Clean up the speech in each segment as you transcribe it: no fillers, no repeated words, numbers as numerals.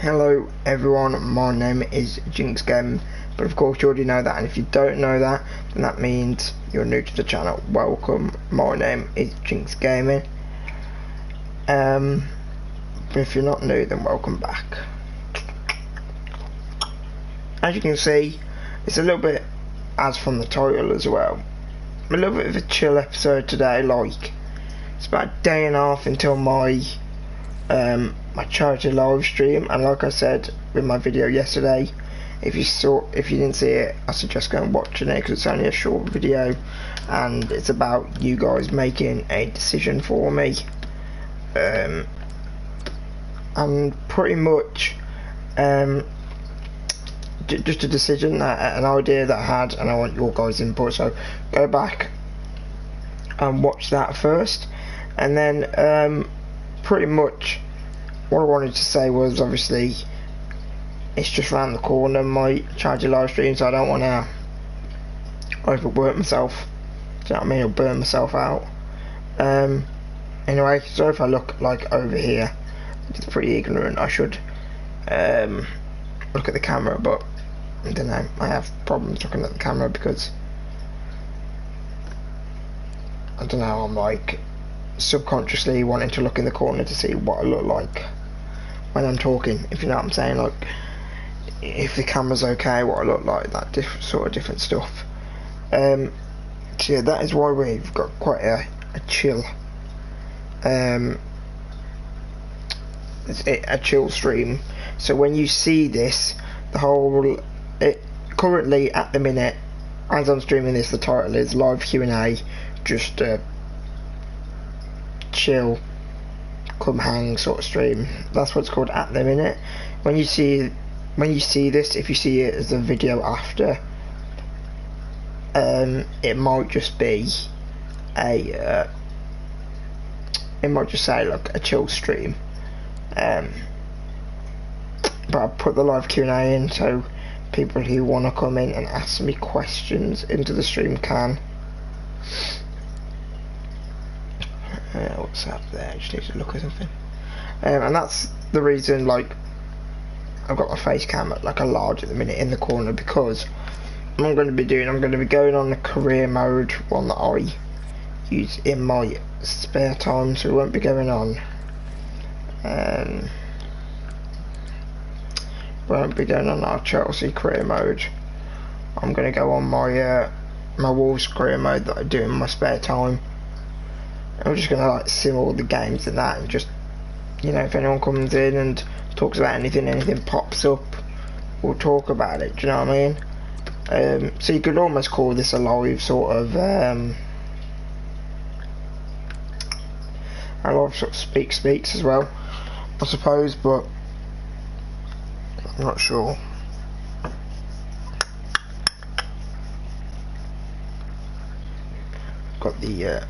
Hello everyone, my name is Jinx Gaming, but of course you already know that, and if you don't know that, then that means you're new to the channel. Welcome, my name is Jinx Gaming. But if you're not new, then welcome back. As you can see, it's a little bit, as from the title as well, a little bit of a chill episode today. Like, it's about a day and a half until my charity live stream, and like I said with my video yesterday, if you didn't see it, I suggest going and watching it, because it's only a short video and it's about you guys making a decision for me, and pretty much just a decision, an idea that I had, and I want your guys' input. So go back and watch that first, and then pretty much what I wanted to say was, obviously it's just around the corner, my charity live stream, so I don't want to overwork myself, do you know what I mean, or burn myself out. Anyway, so if I look like over here, it's pretty ignorant. I should look at the camera, but I don't know, I have problems looking at the camera because I don't know, I'm like subconsciously wanting to look in the corner to see what I look like when I'm talking, if you know what I'm saying, like if the camera's okay, what I look like, that different stuff. So yeah, that is why we've got quite a chill a chill stream. So when you see this, currently at the minute as I'm streaming this, the title is live Q&A, just chill, come hang sort of stream. That's what it's called at the minute. When you see this, if you see it as a video after, it might just be it might just say like a chill stream, but I put the live Q&A in so people who want to come in and ask me questions into the stream can. What's up there? I just need to look at something. And that's the reason, like, I've got my face cam at like a large at the minute in the corner, because what I'm going to be going on the career mode, one that I use in my spare time, so we won't be going on our Chelsea career mode. I'm going to go on my my Wolves career mode that I do in my spare time. I'm just gonna like sim all the games and that, and just, you know, if anyone comes in and talks about anything pops up, we'll talk about it, do you know what I mean? So you could almost call this a live sort of speaks as well, I suppose, but I'm not sure. Got the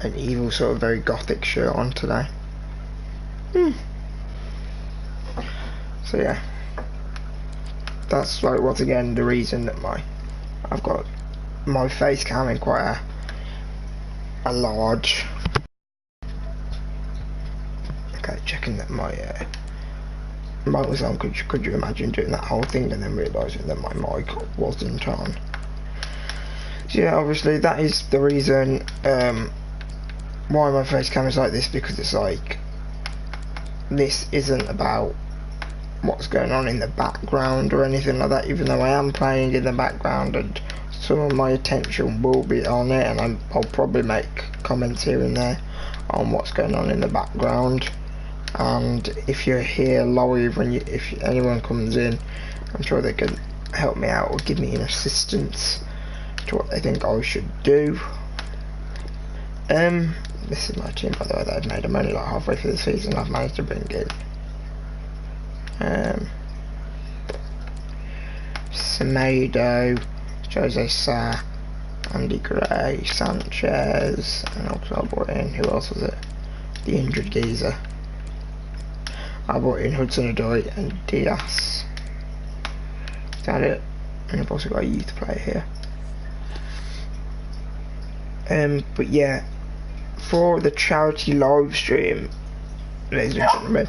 an evil sort of very gothic shirt on today. So yeah, that's like once again the reason that I've got my face cam in quite a large. Okay, checking that my mic was on. Could you imagine doing that whole thing and then realising that my mic wasn't on? So yeah, obviously that is the reason why my face cam is like this, because it's like, this isn't about what's going on in the background or anything like that, even though I am playing in the background and some of my attention will be on it, and I'll probably make comments here and there on what's going on in the background. And if you're here live, if anyone comes in, I'm sure they can help me out or give me an assistance to what they think I should do. This is my team, by the way, that I've made. I'm only like halfway through the season. I've managed to bring in Semedo, Jose Sa, Andy Gray, Sanchez, and also I brought in, who else was it? The injured geezer. I brought in Hudson-Odoi and Diaz. Is that it? And I've also got a youth player here. But yeah, for the charity live stream, ladies and gentlemen,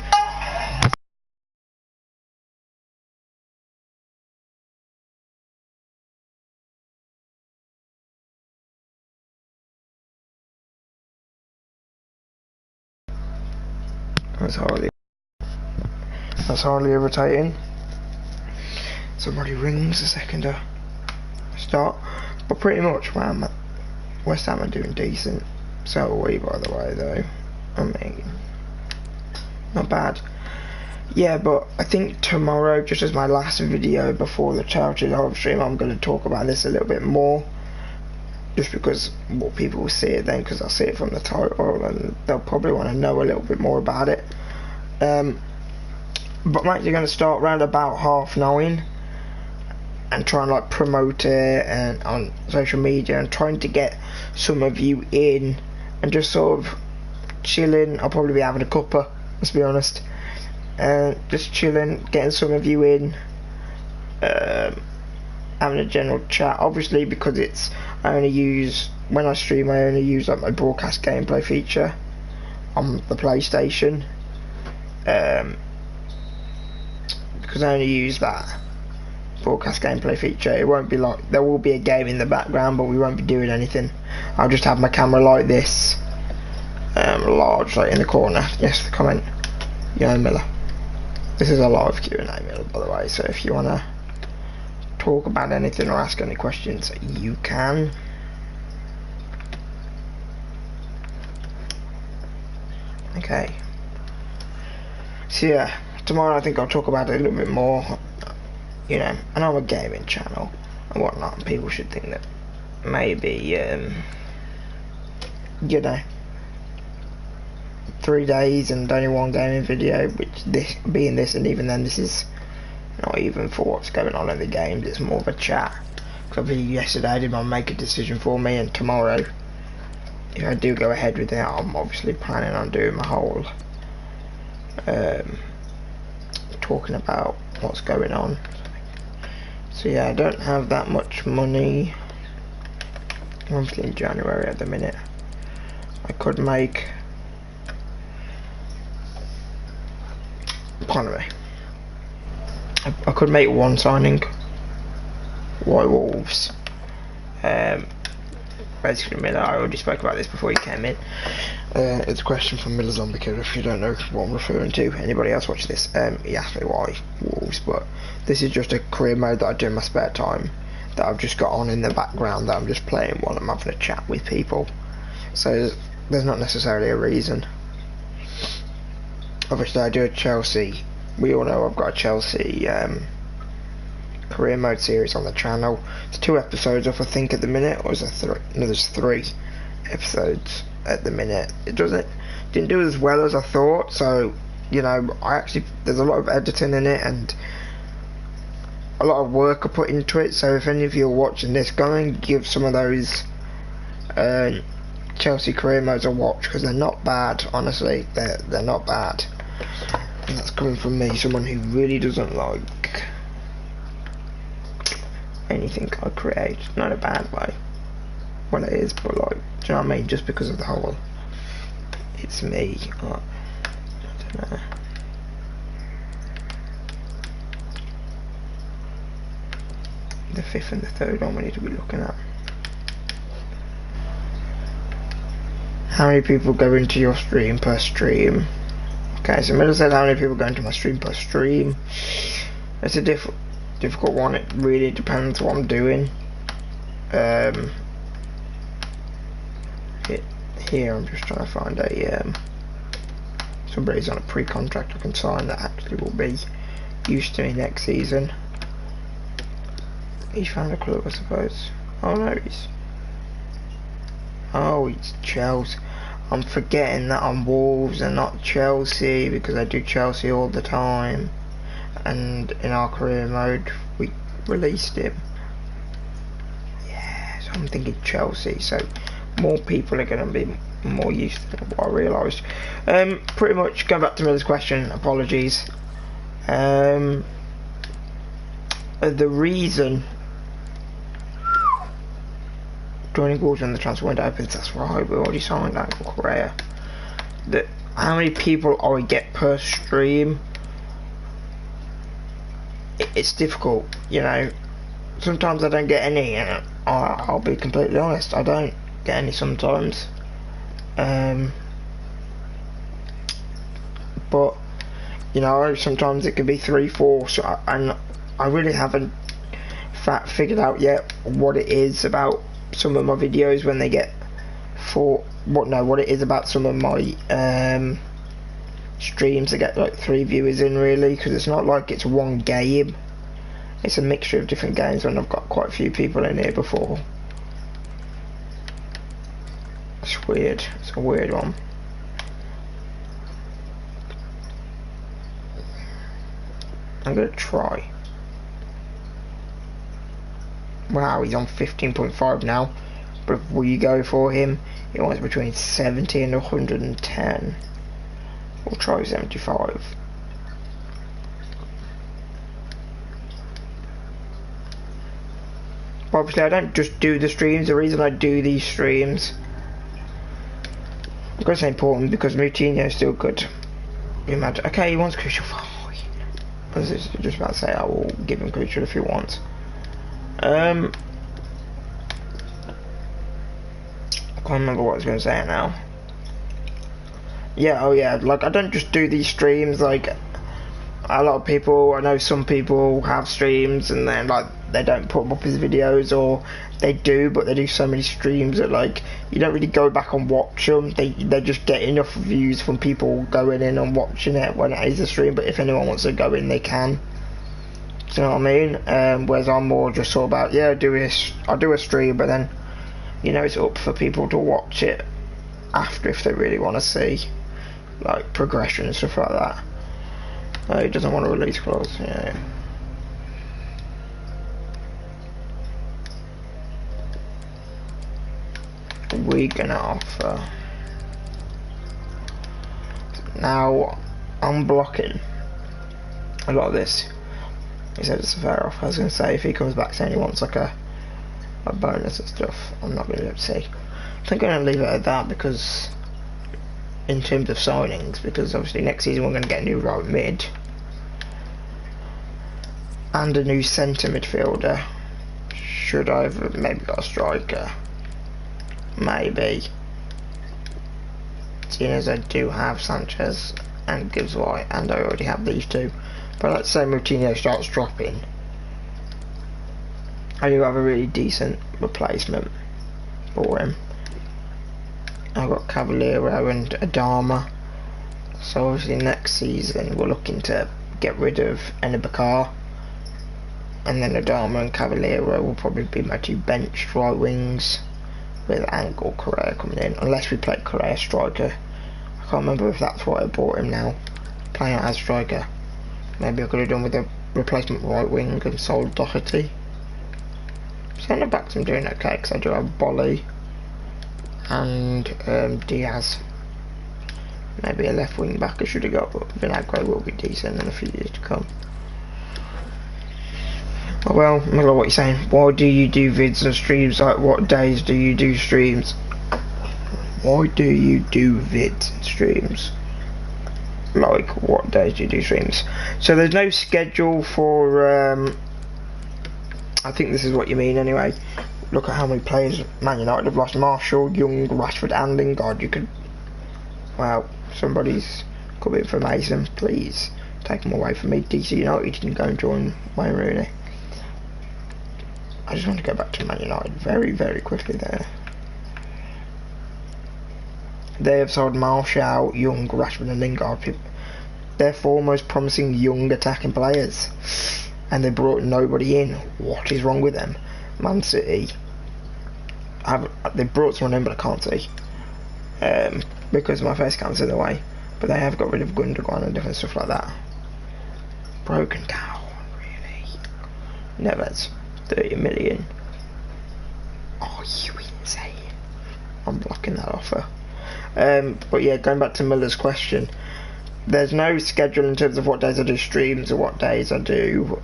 That's hardly irritating. Somebody rings a second to start. But pretty much, wow, West Ham are doing decent. So are we, by the way, though. I mean, not bad. Yeah, but I think tomorrow, just as my last video before the Chelsea live stream, I'm going to talk about this a little bit more. Just because more people will see it then, because I'll see it from the title, and they'll probably want to know a little bit more about it. But I'm actually going to start around about 9:30 and try and like promote it and on social media and trying to get some of you in and just sort of chilling. I'll probably be having a cuppa, let's be honest. Just chilling, getting some of you in, having a general chat. Obviously, because when I stream, I only use like my broadcast gameplay feature on the PlayStation, because I only use that broadcast gameplay feature. It won't be like, there will be a game in the background, but we won't be doing anything. I'll just have my camera like this, large, like in the corner. Yes, the comment. Yeah, Miller. This is a live Q&A, Miller, by the way, so if you want to talk about anything or ask any questions, you can. Okay. So yeah, tomorrow I think I'll talk about it a little bit more. You know, and I'm a gaming channel and whatnot, and people should think that maybe, you know, 3 days and only one gaming video, which this being this, and even then this is not even for what's going on in the games, it's more of a chat. Because yesterday I did my make a decision for me, and tomorrow, if I do go ahead with it, I'm obviously planning on doing my whole talking about what's going on. So yeah, I don't have that much money, obviously in January at the minute. I could make, pardon me, I could make one signing, White Wolves. Basically, Miller, I already spoke about this before you came in. It's a question from Miller Zombie Kid, if you don't know what I'm referring to. Anybody else watch this? He asked me why Wolves, but this is just a career mode that I do in my spare time, that I've just got on in the background, that I'm just playing while I'm having a chat with people. So there's not necessarily a reason. Obviously I do a Chelsea, we all know I've got a Chelsea career mode series on the channel. It's 2 episodes off, I think, at the minute, or is there 3? No, there's 3 episodes at the minute. It didn't do as well as I thought, so you know, there's a lot of editing in it and a lot of work I put into it. So if any of you are watching this, go and give some of those Chelsea career modes a watch, because they're not bad, honestly. They're not bad, and that's coming from me, someone who really doesn't like anything I create. Not a bad way. Well, it is, but like, do you know what I mean? Just because of the whole, it's me. I don't know. The 5th and the 3rd one we need to be looking at. How many people go into your stream per stream? Okay, so Miller said how many people go into my stream per stream. It's a difficult one. It really depends what I'm doing. Here I'm just trying to find a somebody's on a pre-contract I can sign that actually will be used to me next season. He's found a club, I suppose. Oh no, it's Chelsea. I'm forgetting that I'm Wolves and not Chelsea, because I do Chelsea all the time, and in our career mode we released him. Yeah, so I'm thinking Chelsea, so more people are going to be more used to what I realised. Pretty much going back to Miller's question, apologies. The reason joining Wolves when the transfer window opens, that's right, we already signed Angel Correa. How many people I get per stream, it's difficult, you know. Sometimes I don't get any, and I'll be completely honest, I don't get any sometimes. But You know, sometimes it can be 3, 4, and I really haven't figured out yet what it is about some of my videos when they get what it is about some of my streams that get like 3 viewers in, really, because it's not like it's one game. It's a mixture of different games when I've got quite a few people in here before. It's weird. It's a weird one. I'm gonna try. Wow, he's on 15.5 now. But if we go for him, he wants between 70 and 110. We'll try 75. But obviously I don't just do the streams. The reason I do these streams, because it's important, because Moutinho is still good. You imagine, okay, he wants Crucial 5. I was just about to say I will give him Crucial if he wants. I can't remember what I was going to say now. Yeah, oh yeah, like I don't just do these streams, like a lot of people, I know some people have streams and then like they don't put them up as videos, or they do but they do so many streams that like you don't really go back and watch them. They just get enough views from people going in and watching it when it is a stream, but if anyone wants to go in they can. Do you know what I mean? Whereas I'm more just sort of about, yeah, I'll do a stream, but then, you know, it's up for people to watch it after if they really want to see like progression and stuff like that. He doesn't want to release clause, yeah. We're gonna offer. Now, I'm blocking a lot of this. He said it's a fair offer. I was going to say, if he comes back saying he wants like a bonus and stuff, I'm not going to be able to see. I think I'm going to leave it at that, because in terms of signings, because obviously next season we're going to get a new right mid and a new centre midfielder. Should I have maybe got a striker? Maybe. Seeing as I do have Sanchez and Gibbs White, and I already have these two. But let's say Moutinho starts dropping, I do have a really decent replacement for him. I've got Cavaleiro and Adama. So obviously next season we're looking to get rid of Enabakar, and then Adama and Cavaleiro will probably be my 2 benched right wings, with Angel Correa coming in, unless we play Correa striker. I can't remember if that's why I bought him now, playing as striker. Maybe I could have done with a replacement right wing and sold Doherty. Centre backs I'm doing okay, because I do have Bolly and Diaz. Maybe a left wing back I should have got, but Vinagre will be decent in a few years to come. Well, I don't know what you're saying. Why do you do vids and streams? Like, what days do you do streams? Why do you do vids and streams? Like, what days do you do streams? So there's no schedule for, I think this is what you mean anyway. Look at how many players Man United have lost. Marshall, Young, Rashford and Lingard. You could, well, somebody's come in for Mason. Please take them away from me. DC United can go and join Wayne Rooney. I just want to go back to Man United very, very quickly there. They have sold Martial, Young, Rashford and Lingard. They're 4 most promising young attacking players, and they brought nobody in. What is wrong with them? Man City, they brought someone in but I can't see, because my face cam's in the way, but they have got rid of Gundogan and different stuff like that. Broken down, really. Neves, 30 million. Are you insane? I'm blocking that offer. But yeah, going back to Miller's question, there's no schedule in terms of what days I do streams or what days I do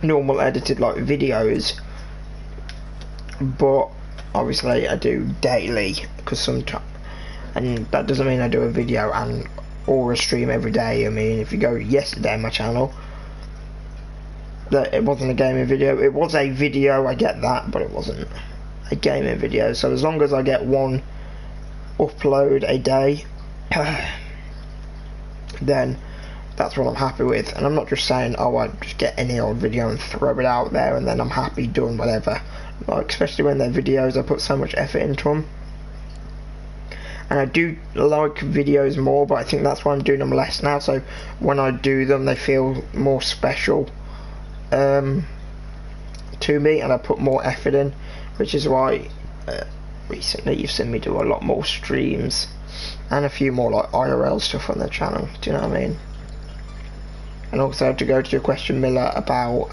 normal edited like videos, but obviously I do daily, because sometimes, and that doesn't mean I do a video and or a stream every day. I mean, if you go yesterday on my channel, that it wasn't a gaming video. It was a video, I get that, but it wasn't a gaming video. So as long as I get one upload a day, then that's what I'm happy with. And I'm not just saying, oh, I just get any old video and throw it out there and then I'm happy doing whatever. Like, especially when they're videos, I put so much effort into them. And I do like videos more, but I think that's why I'm doing them less now. So when I do them, they feel more special to me, and I put more effort in, which is why recently you've seen me do a lot more streams and a few more like IRL stuff on the channel. Do you know what I mean? And also, to go to your question, Miller, about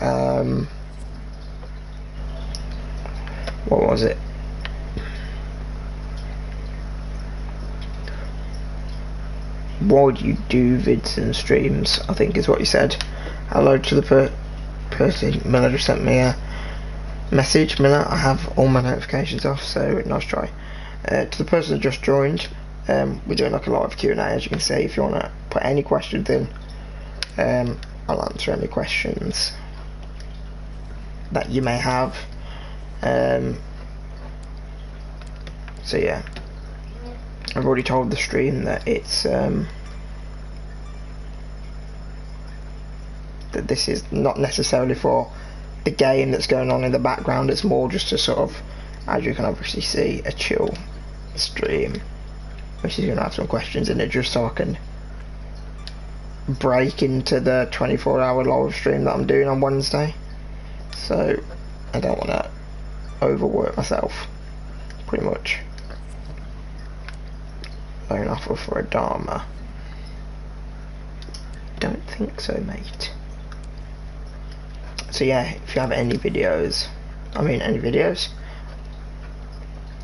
what was it? Why do you do vids and streams? I think is what you said. Hello to the person. Miller just sent me a message. Miller, I have all my notifications off, so nice try. To the person that just joined, we're doing like a live Q&A, as you can see. If you want to put any questions in, I'll answer any questions that you may have. So yeah, I've already told the stream that it's that this is not necessarily for the game that's going on in the background. It's more just to sort of, as you can obviously see, a chill stream, which is going to have some questions in it, just so I can break into the 24-hour live stream that I'm doing on Wednesday. So I don't want to overwork myself, pretty much. Loan offer for a Dharma. Don't think so, mate. So yeah, if you have any videos,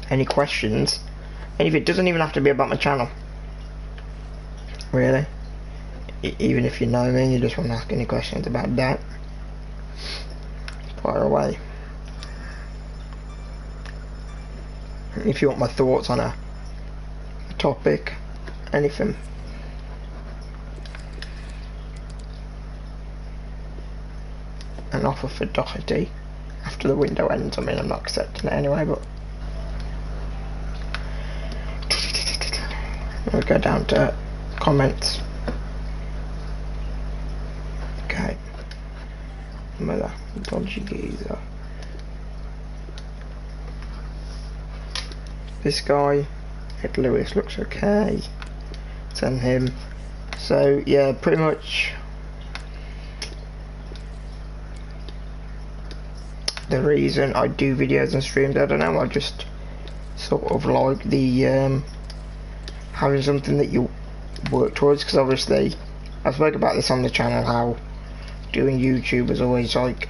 any questions, and if it doesn't even have to be about my channel, really, even if you know me, you just want to ask any questions about that, fire away. If you want my thoughts on a topic, anything. An offer for Doherty after the window ends. I mean, I'm not accepting it anyway, but we'll go down to comments. Okay, Miller, dodgy geezer. This guy, Ed Lewis, looks okay. Send him. So yeah, pretty much the reason I do videos and streams, I don't know, I just sort of like the having something that you work towards, because obviously I spoke about this on the channel, how doing YouTube was always like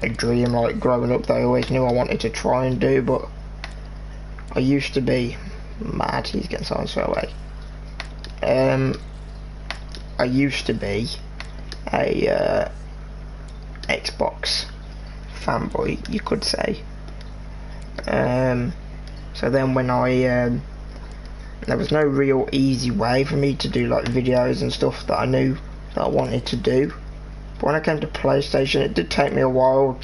a dream, like growing up, that I always knew I wanted to try and do, but I used to be mad. He's getting silent straight away. I used to be a Xbox fanboy, you could say. So then when I there was no real easy way for me to do like videos and stuff that I knew that I wanted to do. But when I came to PlayStation, it did take me a while,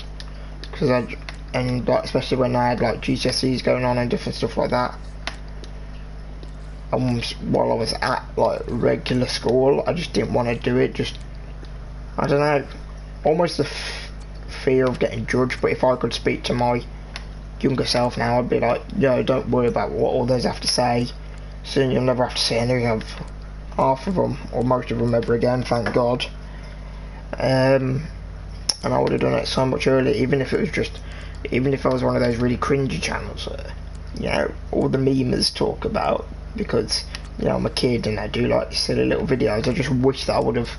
because like, especially when I had like GCSEs going on and different stuff like that. While I was at like regular school, I just didn't want to do it. Just, I don't know, almost the fear of getting judged. But if I could speak to my younger self now, I'd be like, yo, don't worry about what others have to say. Soon you'll never have to see any of half of them or most of them ever again, thank God. And I would have done it so much earlier, even if I was one of those really cringy channels that, you know, all the memers talk about, because, you know, I'm a kid and I do like silly little videos. I just wish that I would have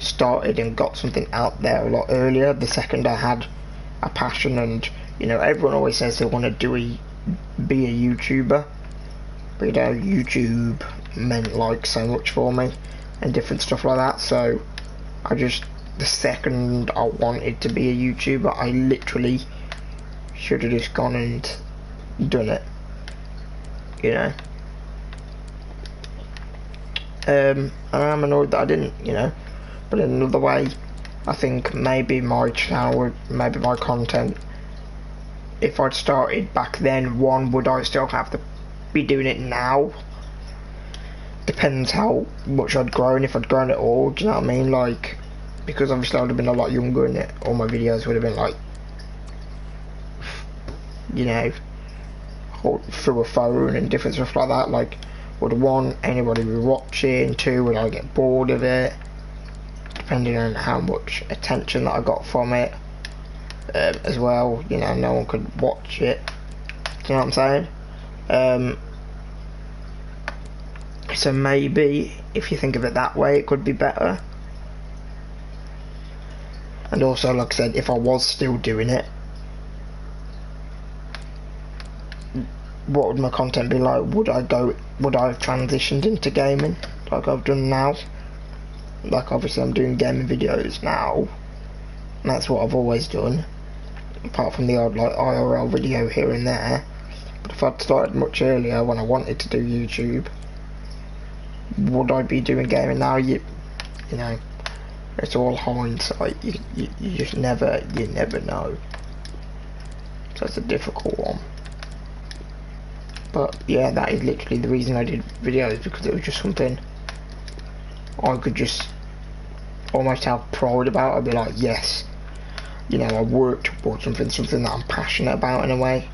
started and got something out there a lot earlier, the second I had a passion. And, you know, everyone always says they want to be a YouTuber, but, you know, YouTube meant like so much for me and different stuff like that. So I just, the second I wanted to be a YouTuber, I literally should have just gone and done it, you know. I'm annoyed that I didn't, you know, but in another way, I think maybe my channel would, maybe my content, if I'd started back then, one, would I still have to be doing it now? depends how much I'd grown, if I'd grown at all, do you know what I mean? Like, because obviously I would have been a lot younger and all my videos would have been like, you know, through a phone and different stuff like that. Like, would one, anybody be watching? Two, would I get bored of it? Depending on how much attention that I got from it, as well. You know, no one could watch it. Do you know what I'm saying? So maybe if you think of it that way, it could be better. And also, like I said, if I was still doing it, what would my content be like? Would I have transitioned into gaming like I've done now? Like, obviously I'm doing gaming videos now, and that's what I've always done, apart from the odd like IRL video here and there. But if I'd started much earlier when I wanted to do YouTube, would I be doing gaming now? You know, it's all hindsight. You just never know. So it's a difficult one. But yeah, that is literally the reason I did videos, because it was just something I could just almost have pride about. I'd be like, yes, you know, I worked towards something that I'm passionate about in a way.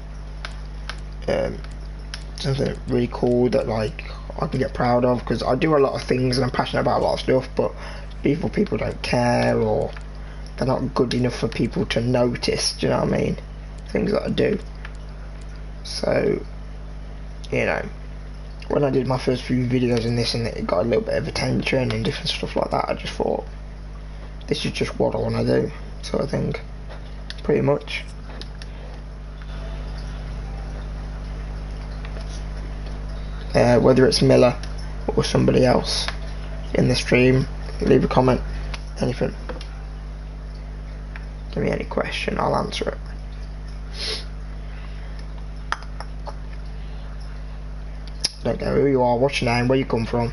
Something really cool that like I can get proud of, because I do a lot of things and I'm passionate about a lot of stuff, but people don't care, or they're not good enough for people to notice, do you know what I mean? Things that I do. So, you know, when I did my first few videos in this and it got a little bit of attention and different stuff like that, I just thought, this is just what I want to do, sort of thing, pretty much. Whether it's Miller or somebody else in the stream, leave a comment, anything. Give me any question, I'll answer it. Don't know who you are, what's your name, where you come from.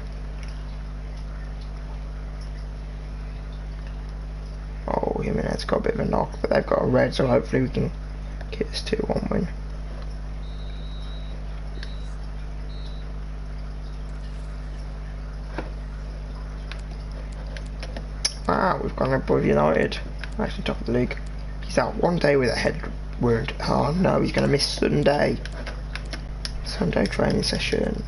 Oh, Jimenez got a bit of a knock, but they've got a red, so hopefully we can get this 2-1 win. Wow, we've gone above United. Actually top of the league. He's out one day with a head wound. Oh no, he's going to miss Sunday. Sunday training session.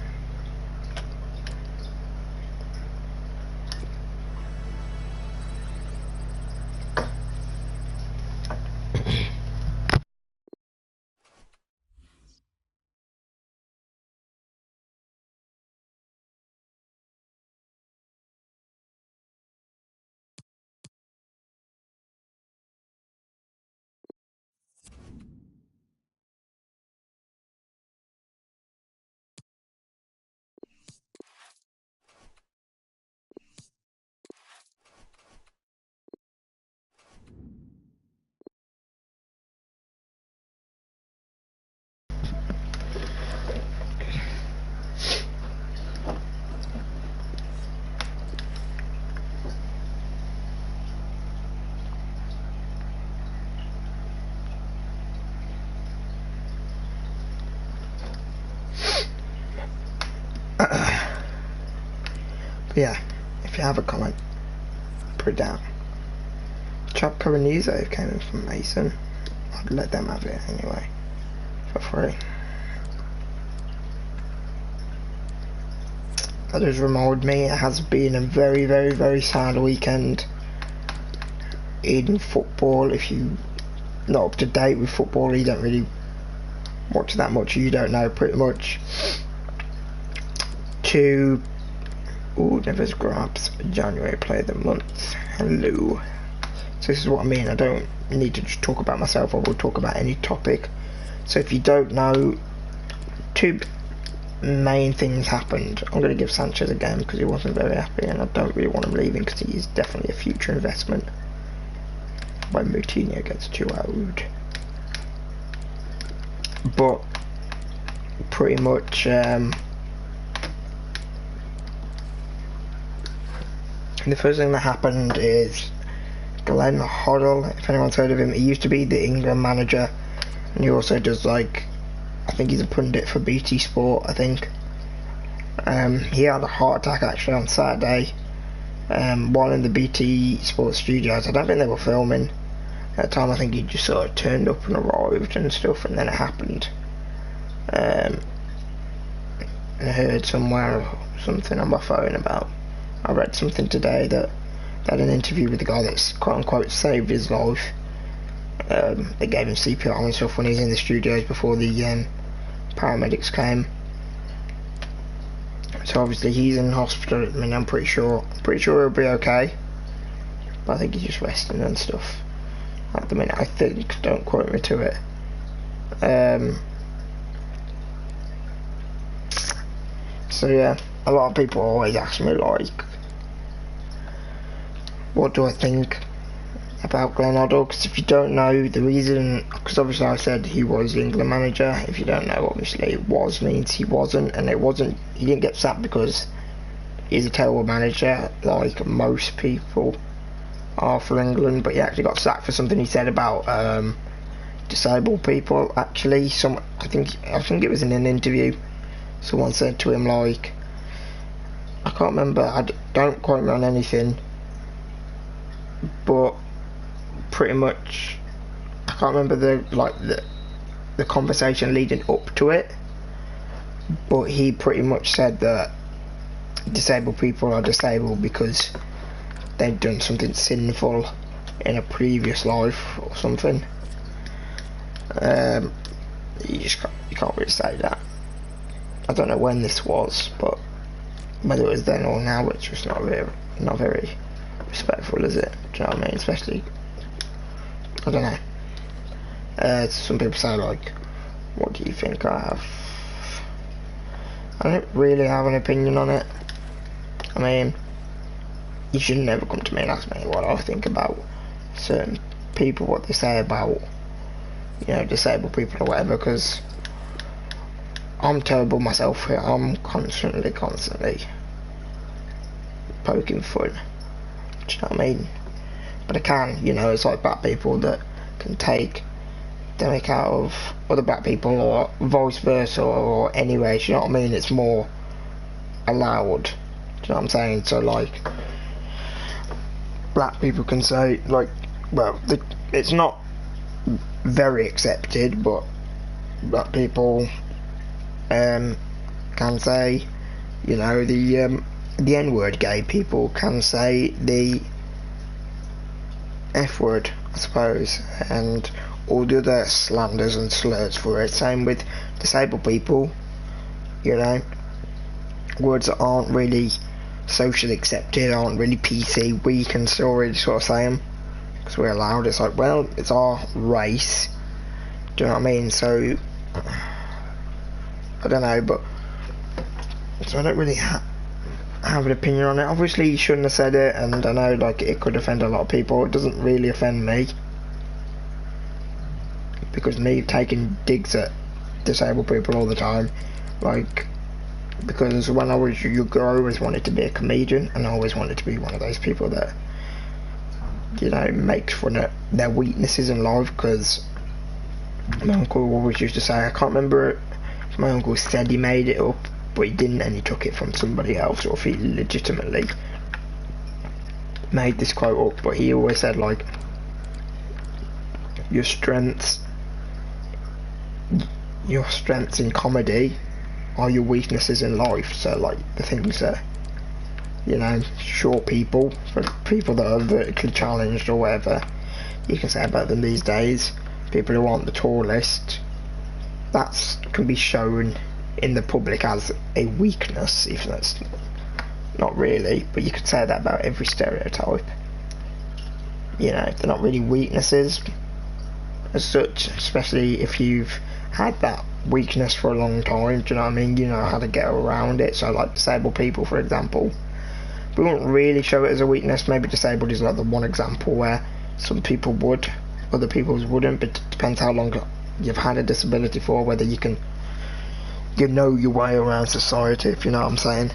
Yeah, if you have a comment, put it down. Chop Caranizo came in from Mason. I'd let them have it anyway, for free. That does remind me, it has been a very, very, very sad weekend in football. If you're not up to date with football, you don't really watch that much, you don't know pretty much. Nevers Grabs, January Player of the Month. Hello. So this is what I mean, I don't need to just talk about myself, I will talk about any topic. So if you don't know, two main things happened. I'm going to give Sanchez a game because he wasn't very happy, and I don't really want him leaving because he is definitely a future investment when Moutinho gets too old. But pretty much the first thing that happened is Glenn Hoddle, if anyone's heard of him, he used to be the England manager, and he also does, like, I think he's a pundit for BT Sport, I think. He had a heart attack actually on Saturday while in the BT Sports studios. I don't think they were filming at the time. I think he just sort of turned up and arrived and stuff, and then it happened. I heard somewhere or something on my phone about, I read something today that they had an interview with the guy that's quote unquote saved his life. They gave him CPR and stuff when he was in the studios before the paramedics came. So obviously he's in hospital at the minute. I'm pretty sure he'll be okay, but I think he's just resting and stuff at the minute, I think. Don't quote me to it. So yeah, a lot of people always ask me like, what do I think about Glenn Hoddle? Because if you don't know the reason, because obviously I said he was the England manager. If you don't know, obviously was means he wasn't, and it wasn't. He didn't get sacked because he's a terrible manager, like most people are for England. But he actually got sacked for something he said about disabled people. Actually, I think it was in an interview. Someone said to him like, I can't remember. Don't quote me on anything, but pretty much I can't remember the conversation leading up to it, but he pretty much said that disabled people are disabled because they've done something sinful in a previous life or something. You can't really say that. I don't know when this was, but whether it was then or now, it's just not very respectful, is it? Do you know what I mean? Especially, I don't know. Some people say like, what do you think I have? I don't really have an opinion on it. I mean, you should never come to me and ask me what I think about certain people, what they say about, you know, disabled people or whatever, because I'm terrible myself here. I'm constantly poking fun. Do you know what I mean? But I can, you know, it's like black people that can take the mick out of other black people, or vice versa, or anyway, do you know what I mean? It's more allowed. Do you know what I'm saying? So like, black people can say like, well, it's not very accepted, but black people can say, you know, the N-word. Gay people can say the F-word, I suppose, and all the other slanders and slurs for it. Same with disabled people, you know, words that aren't really socially accepted, aren't really PC, we can still really sort of say them because we're allowed. It's like, well, it's our race, do you know what I mean? So I don't know, but so I don't really have an opinion on it. Obviously you shouldn't have said it, and I know like it could offend a lot of people. It doesn't really offend me, because me taking digs at disabled people all the time, like, because when I was younger I always wanted to be a comedian, and I always wanted to be one of those people that, you know, makes fun of their weaknesses in life. Because my uncle always used to say, I can't remember if my uncle said he made it up, but he didn't, and he took it from somebody else, or if he legitimately made this quote up, but he always said like, your strengths in comedy are your weaknesses in life. So like the things that, you know, short people, for people that are vertically challenged or whatever, you can say about them these days, people who aren't the tallest, that can be shown in the public as a weakness, even though it's not really, but you could say that about every stereotype. You know, they're not really weaknesses as such, especially if you've had that weakness for a long time, do you know what I mean? You know how to get around it. So like disabled people, for example, we wouldn't really show it as a weakness. Maybe disabled is like the one example where some people would, other people wouldn't, but it depends how long you've had a disability for, whether you can, you know, your way around society, if you know what I'm saying.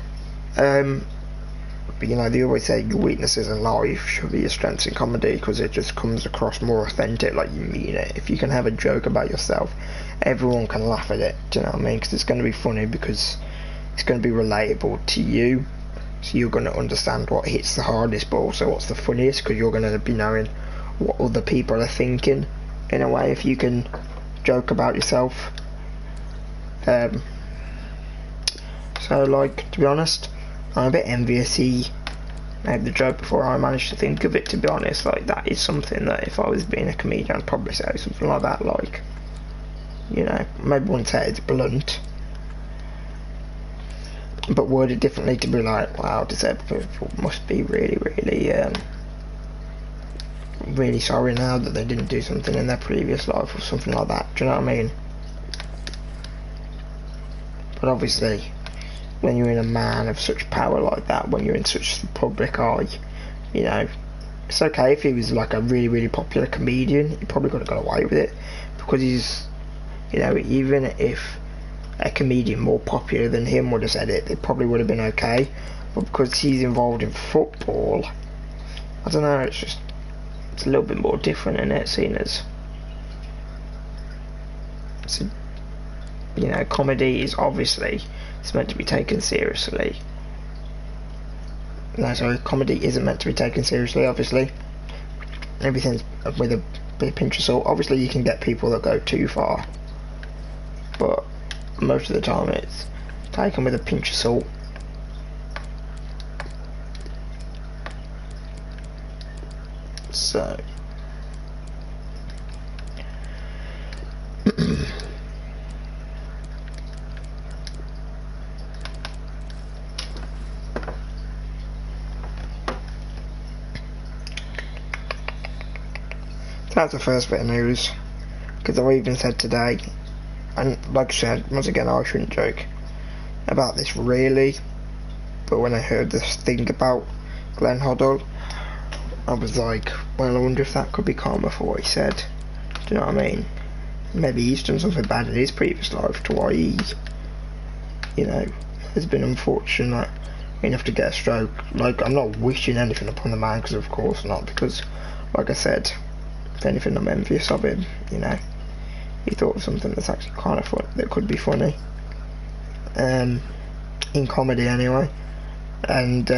But you know, they always say your weaknesses in life should be your strengths in comedy, because it just comes across more authentic, like you mean it. If you can have a joke about yourself, everyone can laugh at it, do you know what I mean? Because it's going to be funny, because it's going to be relatable to you, so you're going to understand what hits the hardest, but also what's the funniest, because you're going to be knowing what other people are thinking in a way, if you can joke about yourself. So, like, to be honest, I'm a bit envious he made the joke before I managed to think of it, to be honest. Like, that is something that if I was being a comedian, I'd probably say something like that, like, you know, maybe wouldn't say it's blunt, but worded differently to be like, wow, disabled people must be really, really sorry now that they didn't do something in their previous life or something like that. Do you know what I mean? But obviously, when you're in a man of such power like that, when you're in such the public eye, you know, it's okay if he was like a really, really popular comedian, he probably could have got away with it, because he's, you know, even if a comedian more popular than him would have said it, it probably would have been okay. But because he's involved in football, I don't know, it's a little bit more different in it, seen as, so, you know, comedy is obviously, it's meant to be taken seriously. No, sorry, comedy isn't meant to be taken seriously, obviously. Everything's with a bit of pinch of salt. Obviously you can get people that go too far, but most of the time it's taken with a pinch of salt. So that's the first bit of news, because I even said today, and like I said, once again, I shouldn't joke about this really, but when I heard this thing about Glenn Hoddle, I was like, well, I wonder if that could be karma for what he said. Do you know what I mean? Maybe he's done something bad in his previous life to why he, you know, has been unfortunate enough to get a stroke. Like, I'm not wishing anything upon the man, because of course not, because, like I said, if anything, I'm envious of him, you know. He thought of something that's actually kind of fun, that could be funny, in comedy anyway, and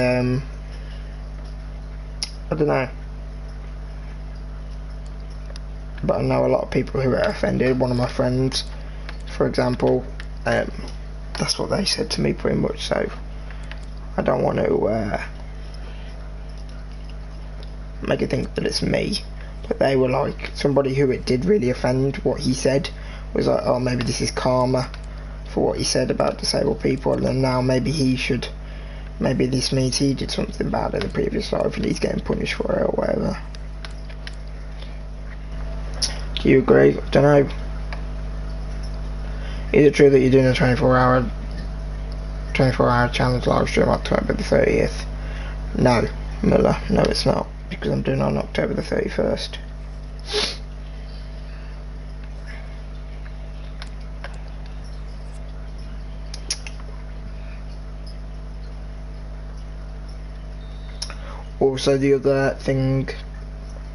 I don't know, but I know a lot of people who are offended. One of my friends, for example, that's what they said to me pretty much, so I don't want to make it think that it's me, but they were like, somebody who it did really offend what he said was like, oh, maybe this is karma for what he said about disabled people, and now maybe this means he did something bad in the previous life and he's getting punished for it or whatever. Do you agree? I don't know. Is it true that you're doing a 24-hour challenge live stream October the 30th? No, Miller, no it's not, because I'm doing it on October the 31st. Also, the other thing,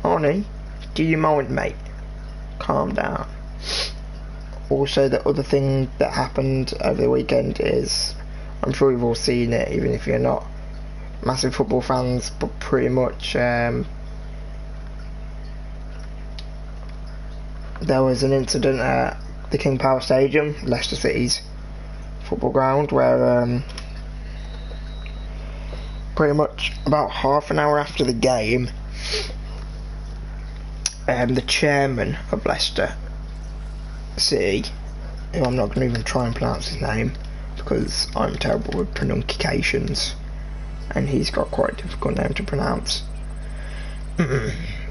Arnie, do you mind, mate? Calm down. Also, the other thing that happened over the weekend is, I'm sure you've all seen it, even if you're not massive football fans, but pretty much there was an incident at the King Power Stadium, Leicester City's football ground, where pretty much about half an hour after the game, the chairman of Leicester City, who I'm not going to even try and pronounce his name because I'm terrible with pronunciations, and he's got quite a difficult name to pronounce.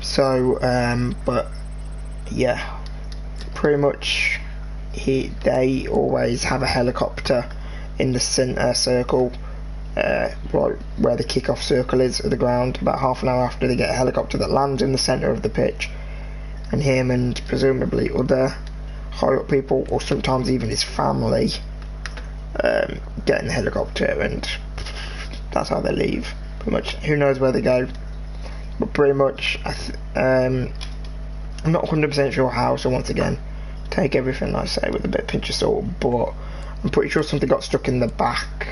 So, but yeah, pretty much they always have a helicopter in the centre circle, right where the kick-off circle is of the ground. About half an hour after, they get a helicopter that lands in the centre of the pitch, and him and presumably other high-up people, or sometimes even his family, get in the helicopter, and that's how they leave. Pretty much, who knows where they go, but pretty much I'm not 100% sure how, so once again, take everything I say with a bit of pinch of salt, but I'm pretty sure something got stuck in the back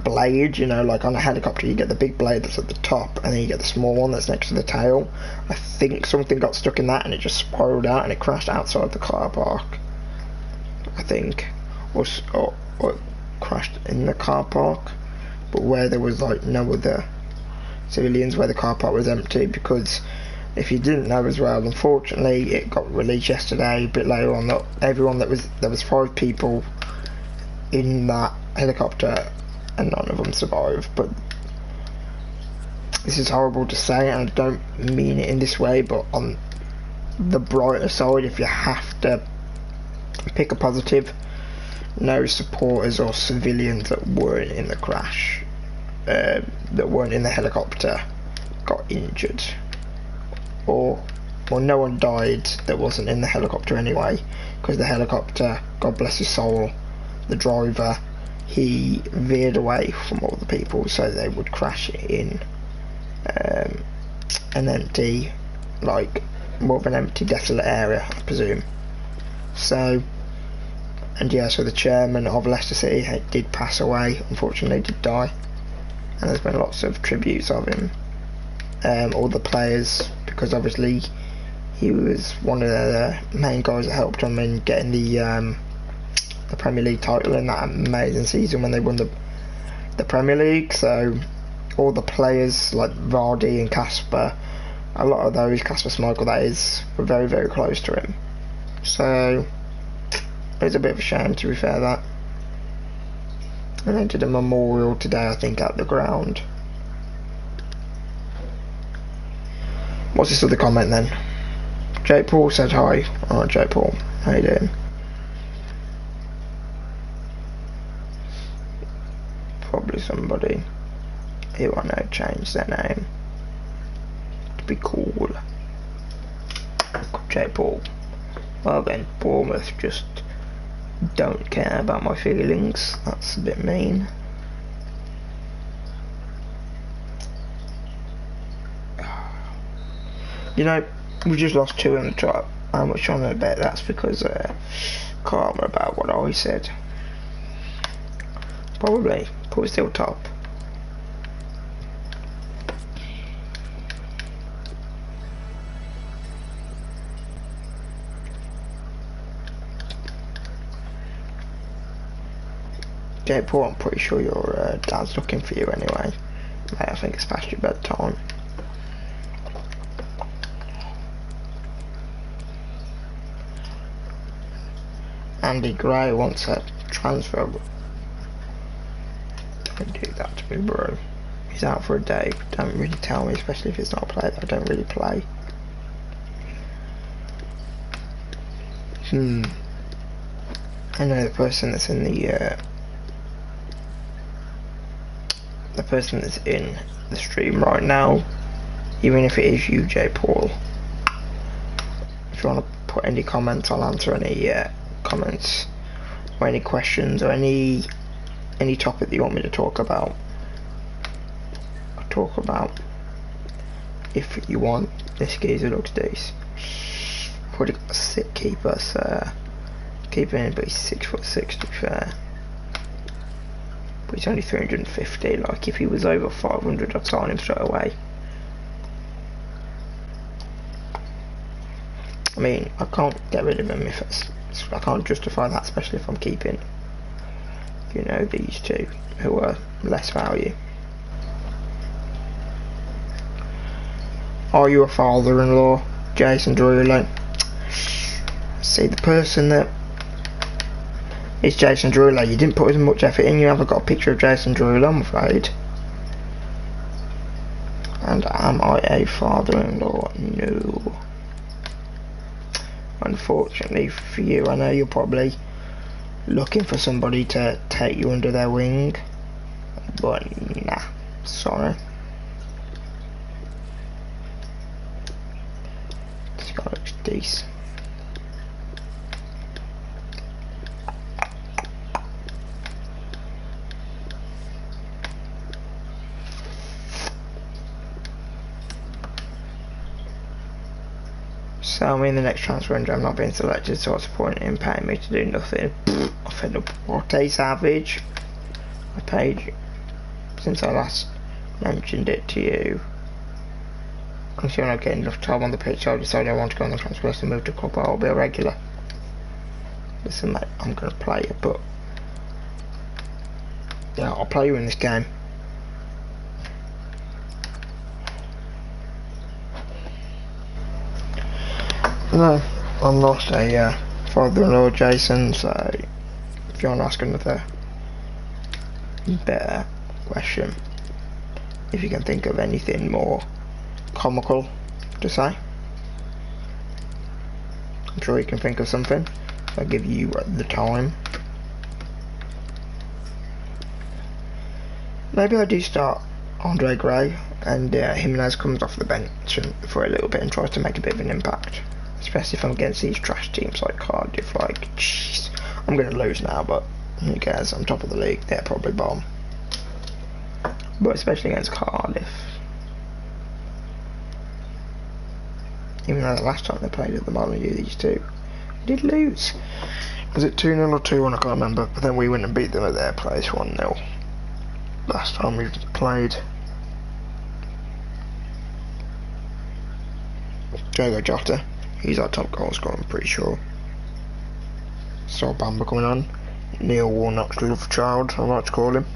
blade, you know, like on a helicopter you get the big blade that's at the top and then you get the small one that's next to the tail. I think something got stuck in that and it just spiraled out and it crashed outside the car park, I think, or it crashed in the car park, but where there was like no other civilians, where the car park was empty. Because if you didn't know as well, unfortunately it got released yesterday a bit later on that everyone there was 5 people in that helicopter and none of them survived. But this is horrible to say and I don't mean it in this way, but on the brighter side, if you have to pick a positive, no supporters or civilians that weren't in the crash, that weren't in the helicopter, got injured, or no one died that wasn't in the helicopter anyway, because the helicopter, God bless his soul, the driver, he veered away from all the people so they would crash in an empty, like more of an empty desolate area, I presume. So, and yeah, so the chairman of Leicester City did pass away, unfortunately did die, and there's been lots of tributes of him, all the players, because obviously he was one of the main guys that helped him in getting the Premier League title in that amazing season when they won the Premier League. So all the players like Vardy and Casper, a lot of those, Casper Schmeichel that is, were very, very close to him. So it's a bit of a shame, to be fair, that. And they did a memorial today, I think, at the ground. What's this other comment then? Jake Paul said hi. Alright, Jake Paul, how you doing? Probably somebody who I know changed their name to be cool. Jake Paul. Well then, Bournemouth just don't care about my feelings. That's a bit mean. You know, we just lost 2 in the trap. How much on to bet that's because karma about what I said. Probably, but we're still top. Jake Paul, I'm pretty sure your dad's looking for you anyway. Mate, I think it's past your bedtime. Andy Gray wants a transfer. Don't do that to me, bro. He's out for a day. Don't really tell me, especially if it's not a play that I don't really play. I know the person that's in the person that's in the stream right now, even if it is you, Jay Paul. If you want to put any comments, I'll answer any comments or any questions or any topic that you want me to talk about. I'll talk about if you want. This geezer looks decent. Probably got a sick keeper, so keeper in, but he's 6'6" to be fair. But he's only 350. Like if he was over 500, I'd sign him straight away. I mean, I can't get rid of him if I can't justify that, especially if I'm keeping, you know, these two who are less value. Are you a father-in-law, Jason Derulo? See, the person that is Jason Derulo, you didn't put as much effort in. You haven't got a picture of Jason Derulo, I'm afraid. And am I a father-in-law? No. Unfortunately for you, I know you're probably looking for somebody to take you under their wing, but nah, sorry. This guy looks decent. Sell me in the next transfer window. I'm not being selected, so what's the point in paying me to do nothing? I fed up. What a savage. I paid you since I last mentioned it to you. I'm sure I'm not getting enough time on the pitch, so I decided I want to go on the transfer list and move to club, but I'll be a regular. Listen mate, I'm going to play you, but yeah, I'll play you in this game. No, I'm not a father-in-law, Jason, so if you want to ask another better question, if you can think of anything more comical to say, I'm sure you can think of something. I'll give you the time. Maybe I do start Andre Gray and Jimenez comes off the bench for a little bit and tries to make a bit of an impact. Especially if I'm against these trash teams like Cardiff. Like, jeez, I'm going to lose now, but who cares? I'm top of the league. They're probably bottom. But especially against Cardiff. Even though the last time they played at the Molyneux, these two did lose. Was it 2-0 or 2-1? I can't remember. But then we went and beat them at their place 1-0. Last time we played. Diogo Jota. He's our top goal scorer, I'm pretty sure. Saw Bamba coming on. Neil Warnock's love child, I like to call him.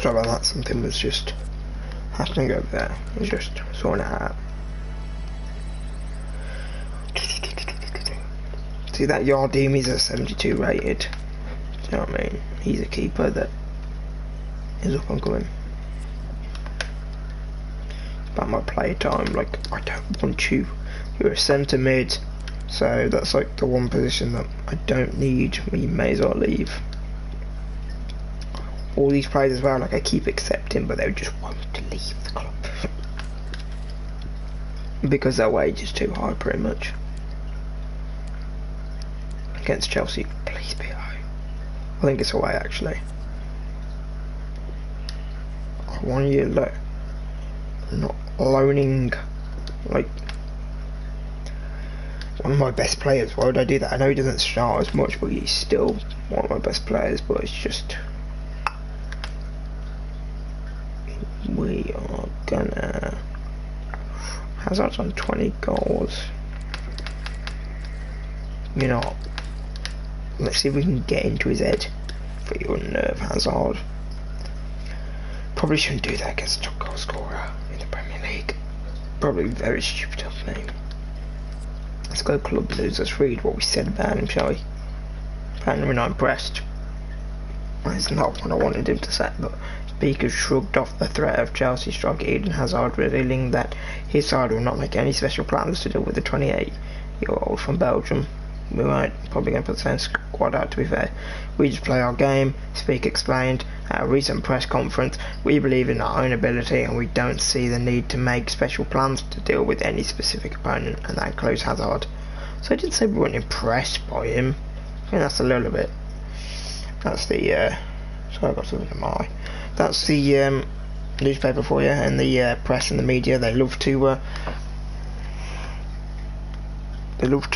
Sorry about that, something was just happening over there. I was just sorting it out. See, that Yardimi's a 72 rated. Do you know what I mean? He's a keeper that is up and coming. It's about my play time. Like, I don't want you. You're a centre mid, so that's like the one position that I don't need. You may as well leave. All these players as well, like I keep accepting, but they just want to leave the club because their wage is too high, pretty much. Against Chelsea, please be high. I think it's away actually. I want you like not loaning like one of my best players. Why would I do that? I know he doesn't start as much, but he's still one of my best players. But it's just. We are gonna. Hazard's on 20 goals. You know, let's see if we can get into his head. For your nerve, Hazard. Probably shouldn't do that against a top goal scorer in the Premier League. Probably very stupid of me. Let's go Club Blues. Let's read what we said about him, shall we? Apparently we're not impressed. That's not what I wanted him to say, but Speaker shrugged off the threat of Chelsea striker Eden Hazard, revealing that his side will not make any special plans to deal with the 28-year-old from Belgium. We weren't probably going to put the same squad out, to be fair. We just play our game, Speaker explained. At a recent press conference, we believe in our own ability and we don't see the need to make special plans to deal with any specific opponent, and that includes Hazard. So I didn't say we weren't impressed by him. I think that's a little bit. That's the, sorry I got something in my eye. That's the newspaper for you, and the press and the media. They love to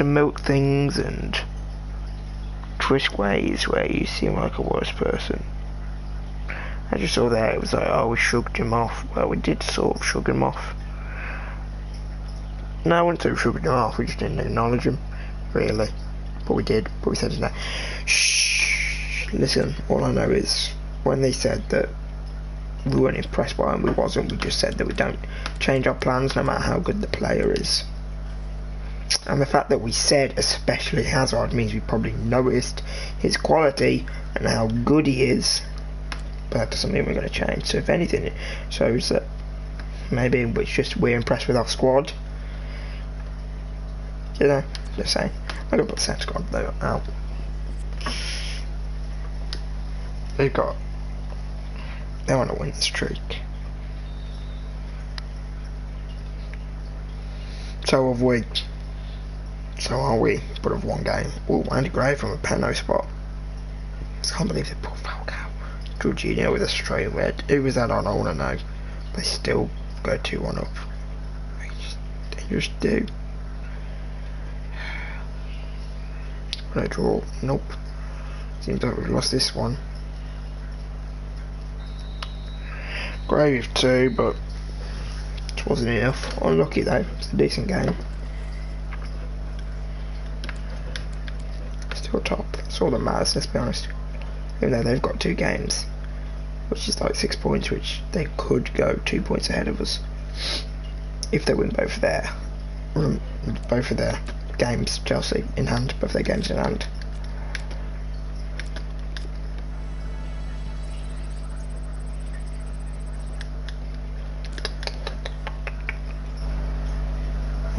milk things and twist ways where you seem like a worse person. As you saw there, it was like, oh, we shrugged him off. Well, we did sort of shrug him off. No, I wouldn't say we shrugged him off. We just didn't acknowledge him, really. But we did. But we said no. Shh. Listen, all I know is when they said that we weren't impressed by him, we wasn't. We just said that we don't change our plans no matter how good the player is. And the fact that we said especially Hazard means we probably noticed his quality and how good he is. But that doesn't mean we're going to change. So if anything, it shows that maybe we're impressed with our squad. You know, just saying. I'm going to put the same squad though out. They want to win the streak. So have we. So are we, but of one game. Oh, Andy Gray from a penalty spot. I can't believe they put Falcao. Jorginho with a straight red. Who was that on? I want to know. They still go 2-1 up. They just do. No draw. Nope. Seems like we've lost this one. Gray with 2, but it wasn't enough. Unlucky though. It's a decent game. Still top. That's all that matters, let's be honest. Even though they've got 2 games, which is like 6 points, which they could go 2 points ahead of us if they win both of their games. Chelsea in hand, both their games in hand.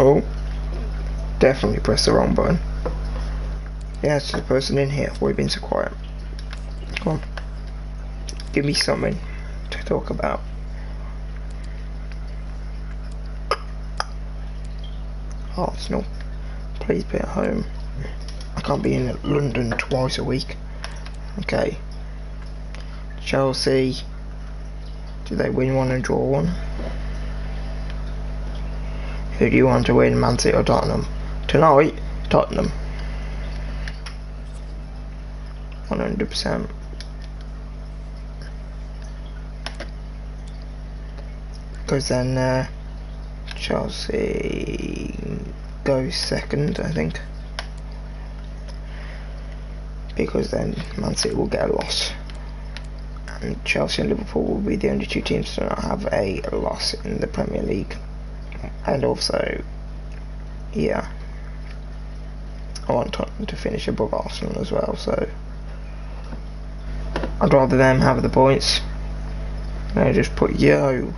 Oh, definitely pressed the wrong button. Yeah, it's the person in here. Why have you been so quiet? Come on. Give me something to talk about. Arsenal. Please be at home. I can't be in London twice a week. Okay. Chelsea. Do they win one and draw one? Who do you want to win, Man City or Tottenham? Tonight, Tottenham. 100%. Because then Chelsea goes second, I think. Because then Man City will get a loss. And Chelsea and Liverpool will be the only 2 teams to not have a loss in the Premier League. And also, yeah, I want Tottenham to finish above Arsenal as well, so I'd rather them have the points. I just put yo.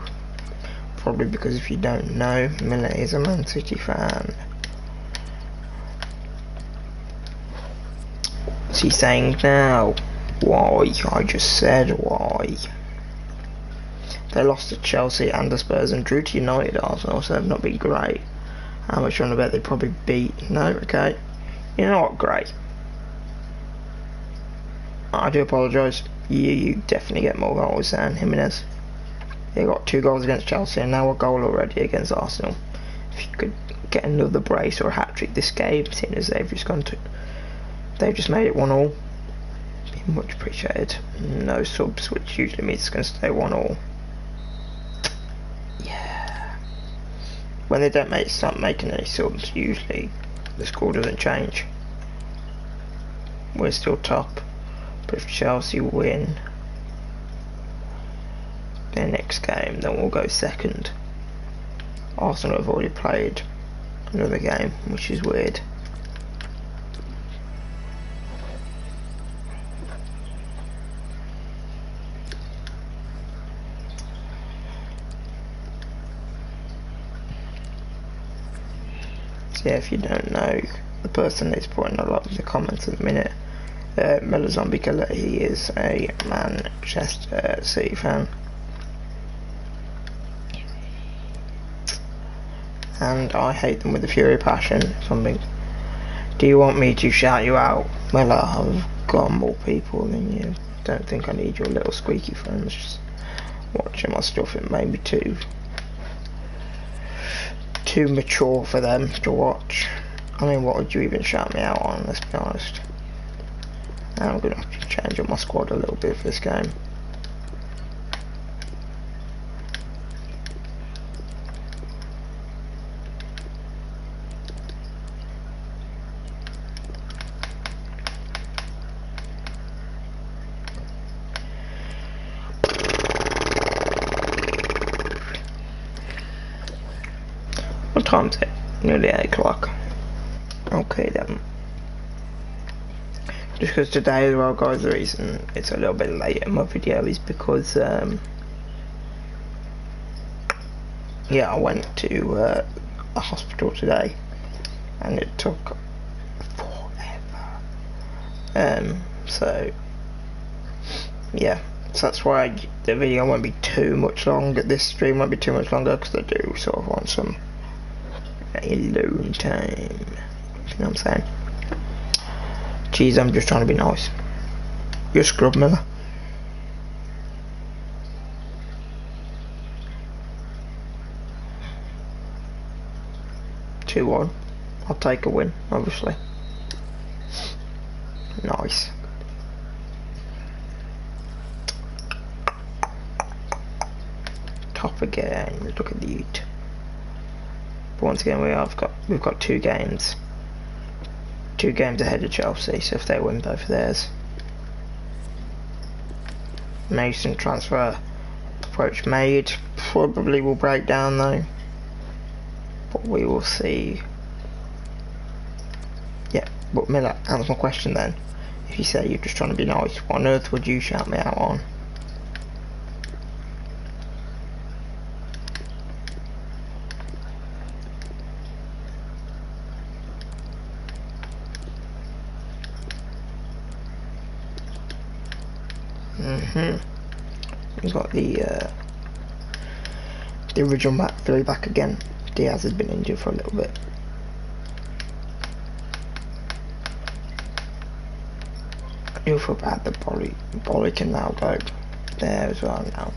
Probably because if you don't know, Millet is a Man City fan. What's he saying now? Why? I just said why. They lost to Chelsea and the Spurs and drew to United. Arsenal, so they've not been great. How much you want to bet they probably beat? No, okay. You know what? Great. I do apologise. You definitely get more goals than Jimenez. They got 2 goals against Chelsea and now a goal already against Arsenal. If you could get another brace or a hat-trick this game, seeing as they've just made it 1-1. Be much appreciated. No subs, which usually means it's going to stay 1-1. Yeah. When they don't start making any subs, usually the score doesn't change. We're still top, but if Chelsea win their next game, then we'll go second. Arsenal have already played another game, which is weird. So yeah, if you don't know, the person that's putting a lot of the comments at the minute, Melazombi Killer, he is a Manchester City fan. And I hate them with a fury of passion. Something. Do you want me to shout you out? Well, I've got more people than you. Don't think I need your little squeaky friends just watching my stuff. It may be too mature for them to watch. I mean, what would you even shout me out on? Let's be honest. I'm gonna have to change up my squad a little bit for this game. What time is it? Nearly 8 o'clock. Okay then. Just because today as well, guys, the reason it's a little bit late in my video is because yeah, I went to a hospital today and it took forever. So yeah, so that's why the video won't be too much longer. This stream won't be too much longer because I do sort of want some alone time. You know what I'm saying? Jeez, I'm just trying to be nice. You're Scrub Miller. Two-1. I'll take a win, obviously. Nice. Top again. Look at the Ute. But once again, we've got 2 games. 2 games ahead of Chelsea, so if they win both of theirs. Mason transfer approach made. Probably will break down though. But we will see. Yeah, but Miller, answer my question then. If you say you're just trying to be nice, what on earth would you shout me out on? We've got the original Matt Philly back again. Diaz has been injured for a little bit. You'll feel bad that Bolly can now go there as well now.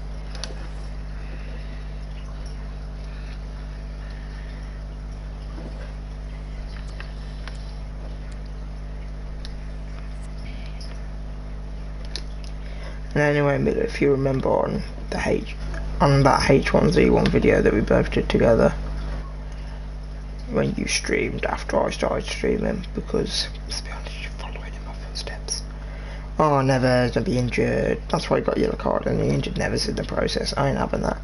And anyway, if you remember on that H1Z1 video that we both did together, when you streamed after I started streaming, because let's be honest, you're following in my footsteps. Oh, Neves, don't be injured. That's why he got a yellow card, and he injured Neves in the process. I ain't having that.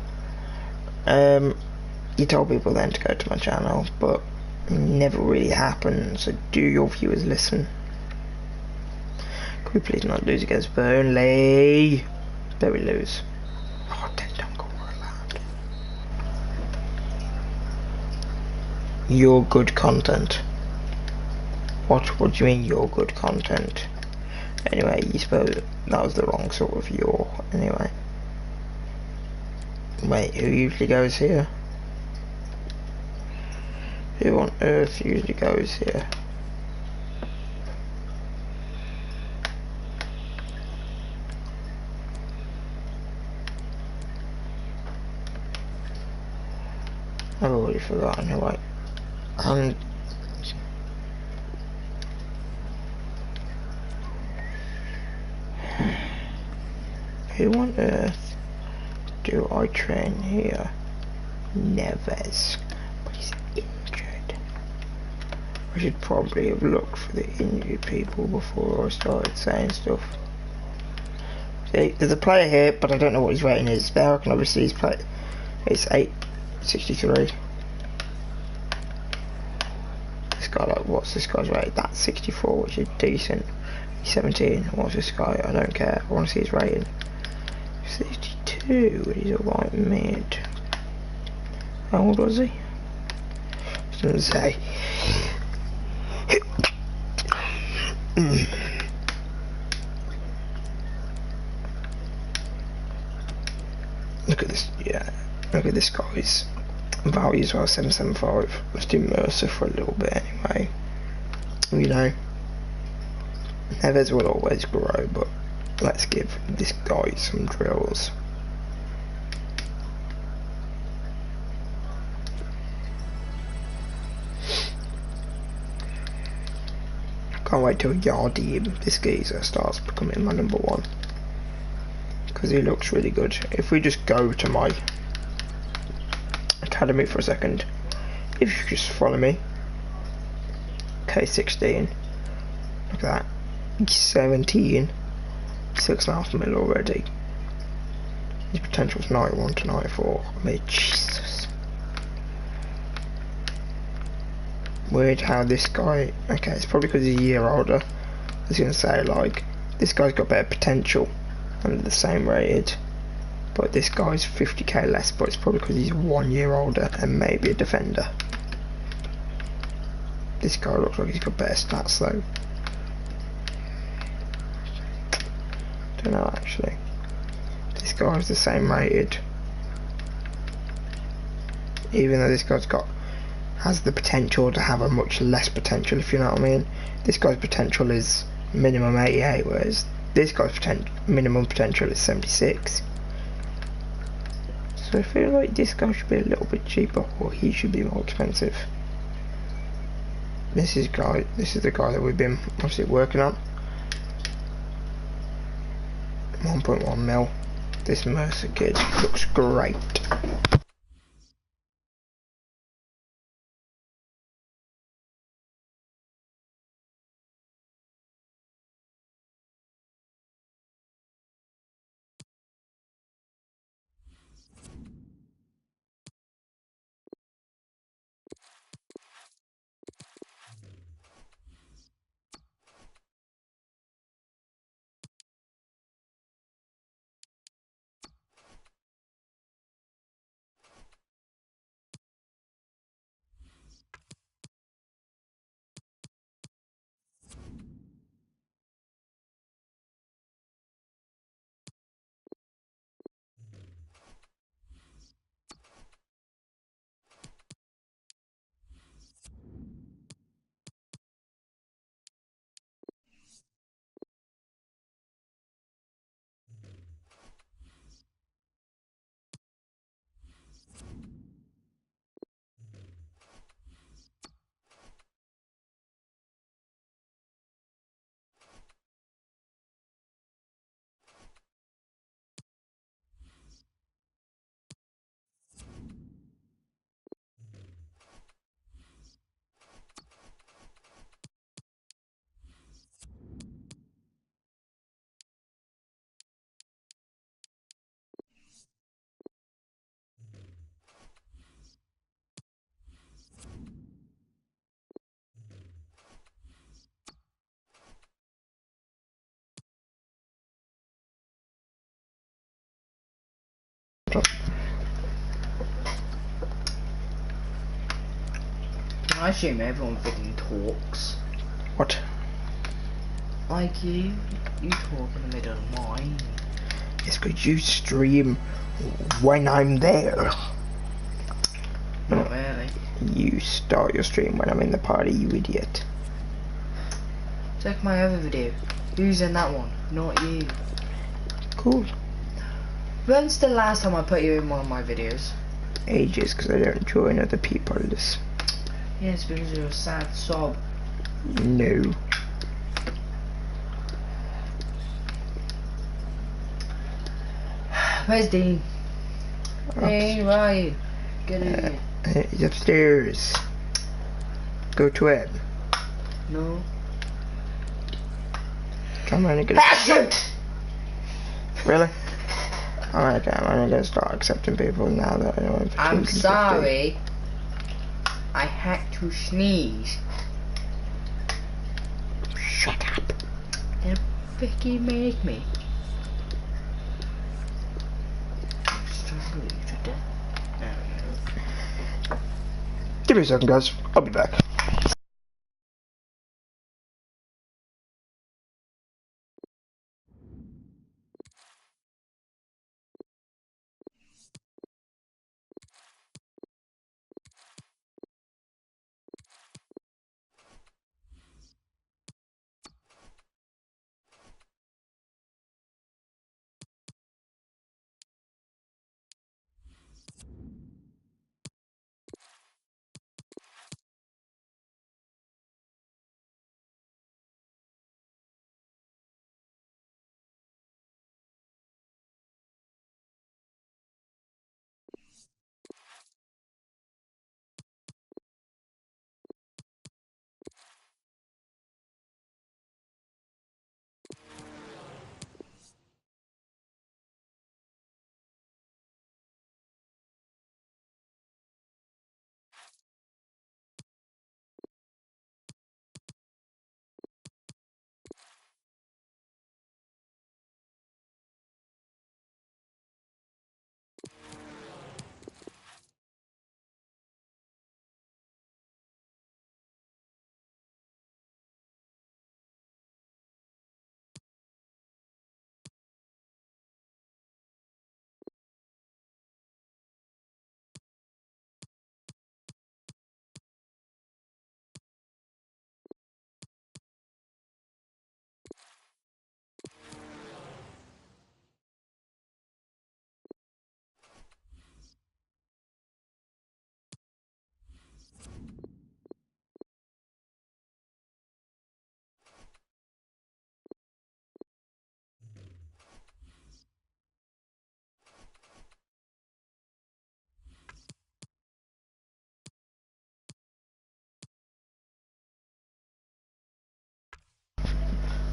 You told people then to go to my channel, but it never really happened. So do your viewers listen? Could we please not lose against Burnley? There we lose. Oh, then don't go around. You're good content. What do you mean you're good content? Anyway, you suppose that was the wrong sort of your. Anyway. Wait, who usually goes here? Who on earth usually goes here? I've already forgotten who who on earth do I train here? Neves, but he's injured. I should probably have looked for the injured people before I started saying stuff. See, there's a player here, but I don't know what his rating is. There I can obviously he's played. It's 863. This guy, like, what's this guy's rate? That's 64, which is decent. He's 17. What's this guy? I don't care. I want to see his rating. 62. He's a right mid. How old was he? It doesn't say. Look at this. Yeah. Look at this guy's value as well, 775. Let's do Mercer for a little bit anyway. You know, Neves will always grow, but let's give this guy some drills. Can't wait till Yardim, this geezer, starts becoming my number 1. Because he looks really good. If we just go to my academy for a second, if you just follow me. K16, look at that, 17, 6.5 mil already. His potential's 91 to 94. I mean, Jesus. weird how this guy. Okay, it's probably because he's a year older. I was gonna say like this guy's got better potential and the same rated, but this guy's 50k less. But it's probably because he's 1 year older and maybe a defender. This guy looks like he's got better stats though. Don't know actually. This guy's the same rated, even though this guy's has the potential to have a much less potential, if you know what I mean. This guy's potential is minimum 88, whereas this guy's minimum potential is 76. So I feel like this guy should be a little bit cheaper, or he should be more expensive. This is the guy that we've been obviously working on. 1.1 mil. This Mercer kid looks great. I assume everyone freaking talks. What? Like you talk in the middle of mine. It's because you stream when I'm there. Not really. You start your stream when I'm in the party, you idiot. Check my other video. Who's in that one? Not you. Cool. When's the last time I put you in one of my videos? Ages, because I don't join other people's. Yes, because you're a sad sob. No. Where's Dean? Dean, where are you? Get in here. He's upstairs. Go to it. No. I'm only gonna. Really? Alright, I'm only gonna start accepting people now that I know I'm. I'm sorry. I had to sneeze. Shut up. And Vicky made me. Strangle you to death. Give me a second, guys. I'll be back.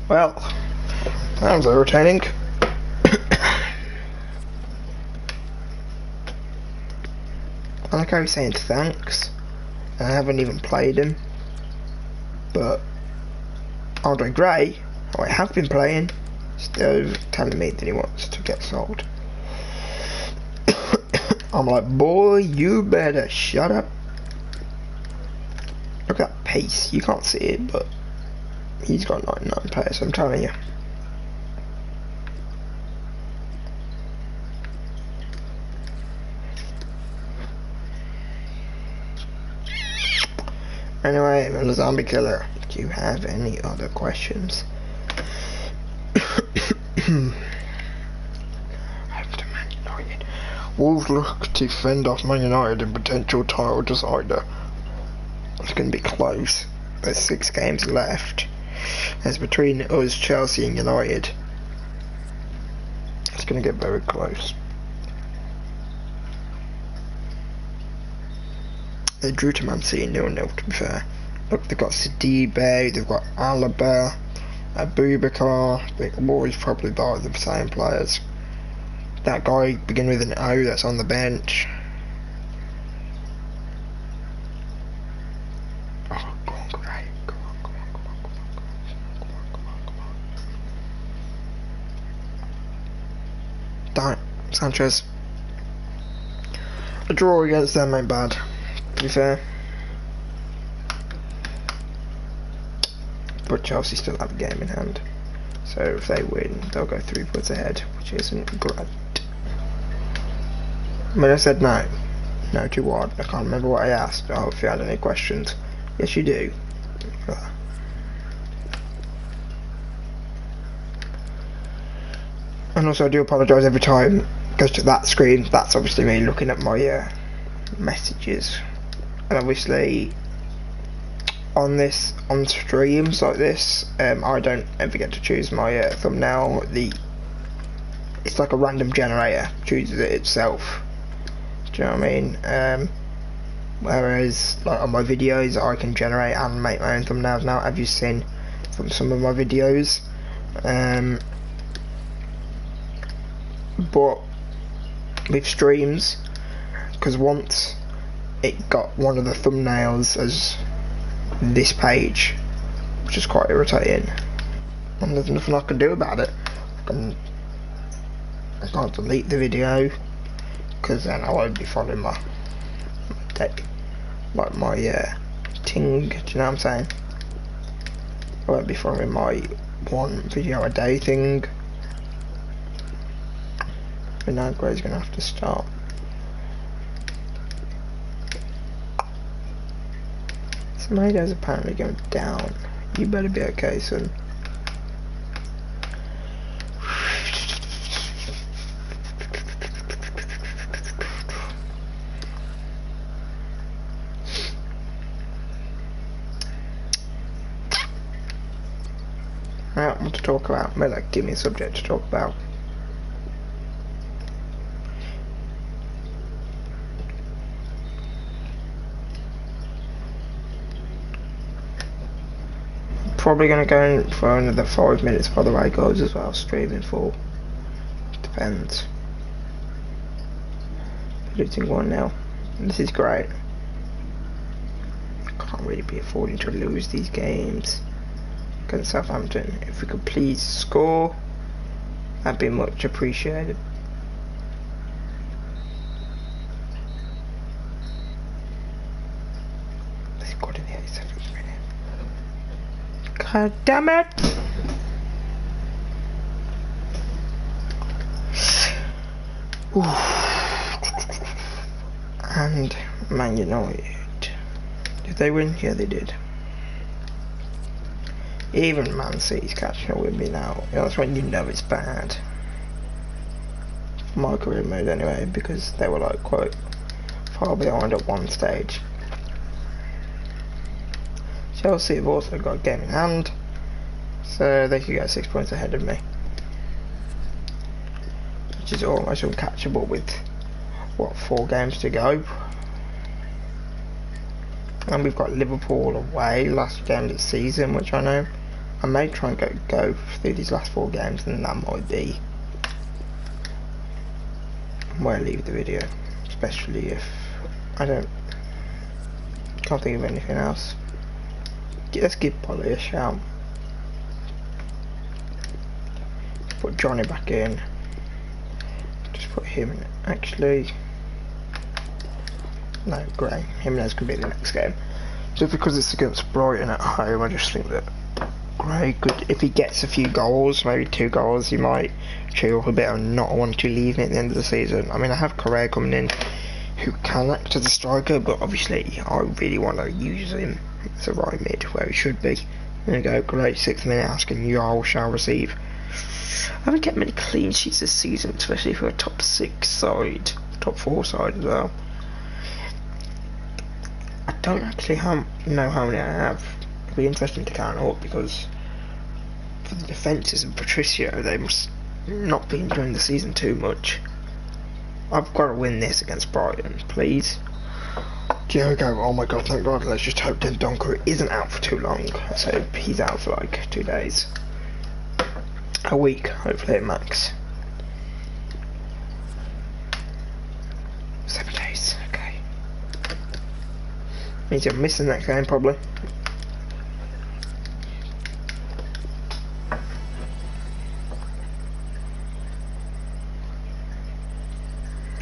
Well, that was irritating. I like how he's saying thanks. I haven't even played him. But Andre Gray, who I have been playing, still telling me that he wants to get sold. I'm like, boy, you better shut up. Look at that pace. You can't see it, but he's got 99 players, I'm telling you. Anyway, I'm a zombie killer. Do you have any other questions? Man United. Wolves look to fend off Man United in potential title decider. It's going to be close. There's 6 games left. It's between us, Chelsea and United. It's going to get very close. They drew to Man City 0-0, to be fair. Look, they've got Sidibe, they've got Alaba, Abubakar. I think Wolves probably buy the same players. That guy beginning with an O that's on the bench. Oh, go on, Gray. Come on. Damn it, Sanchez. A draw against them ain't bad, to be fair. But Chelsea still have a game in hand. So if they win, they'll go 3 points ahead, which isn't great. I mean, I said no. No to what? I can't remember what I asked. I hope you had any questions. Yes, you do. And also, I do apologise every time it goes to that screen. That's obviously me looking at my messages. And obviously, on streams like this, I don't ever get to choose my thumbnail. It's like a random generator chooses it itself. Do you know what I mean? Whereas like on my videos, I can generate and make my own thumbnails now. Have you seen from some of my videos? But with streams, because once it got one of the thumbnails as this page, which is quite irritating, and there's nothing I can do about it. I can't delete the video because then I won't be following my ting. Do you know what I'm saying? I won't be following my 1 video a day thing. But now Gray's gonna have to stop. Tomatoes apparently going down. You better be okay, son. Right, what to talk about? Maybe like give me a subject to talk about. Probably gonna go in for another 5 minutes by the way it goes as well, streaming for. Depends. Losing 1-0. This is great. Can't really be affording to lose these games against Southampton. If we could please score, that'd be much appreciated. They scored in the 87th minute. God damn it! And Man United. Did they win? Yeah, they did. Even Man City's catching up with me now. That's when you know it's bad. My career mode anyway, because they were like quite far behind at one stage. Chelsea have also got a game in hand, so they could get 6 points ahead of me, which is almost uncatchable with what, 4 games to go. And we've got Liverpool away, last game of the season, which I know I may try and go through these last 4 games, and that might be where I leave the video, especially if I can't think of anything else. Let's give Polly a shout. Put Johnny back in. Just put him in. Actually, no, Gray. Jimenez can be in the next game. Just because it's against Brighton at home, I just think that Gray could, if he gets a few goals, maybe 2 goals, he might cheer up a bit and not want to leave at the end of the season. I mean, I have Correa coming in, who can act as a striker, but obviously I really want to use him as a right mid where he should be. There we go, great 6th minute asking you shall receive. I haven't kept many clean sheets this season, especially for a top 6 side, top 4 side as well. I don't actually know how many I have. It'll be interesting to count up, because for the defences of Patricio, they must not be enjoying the season too much. I've got to win this against Brighton, please. Diogo, oh my god, thank god, let's just hope Dendoncker isn't out for too long. Let's hope he's out for like 2 days. A week, hopefully at max. 7 days, okay. Means you're missing that game probably.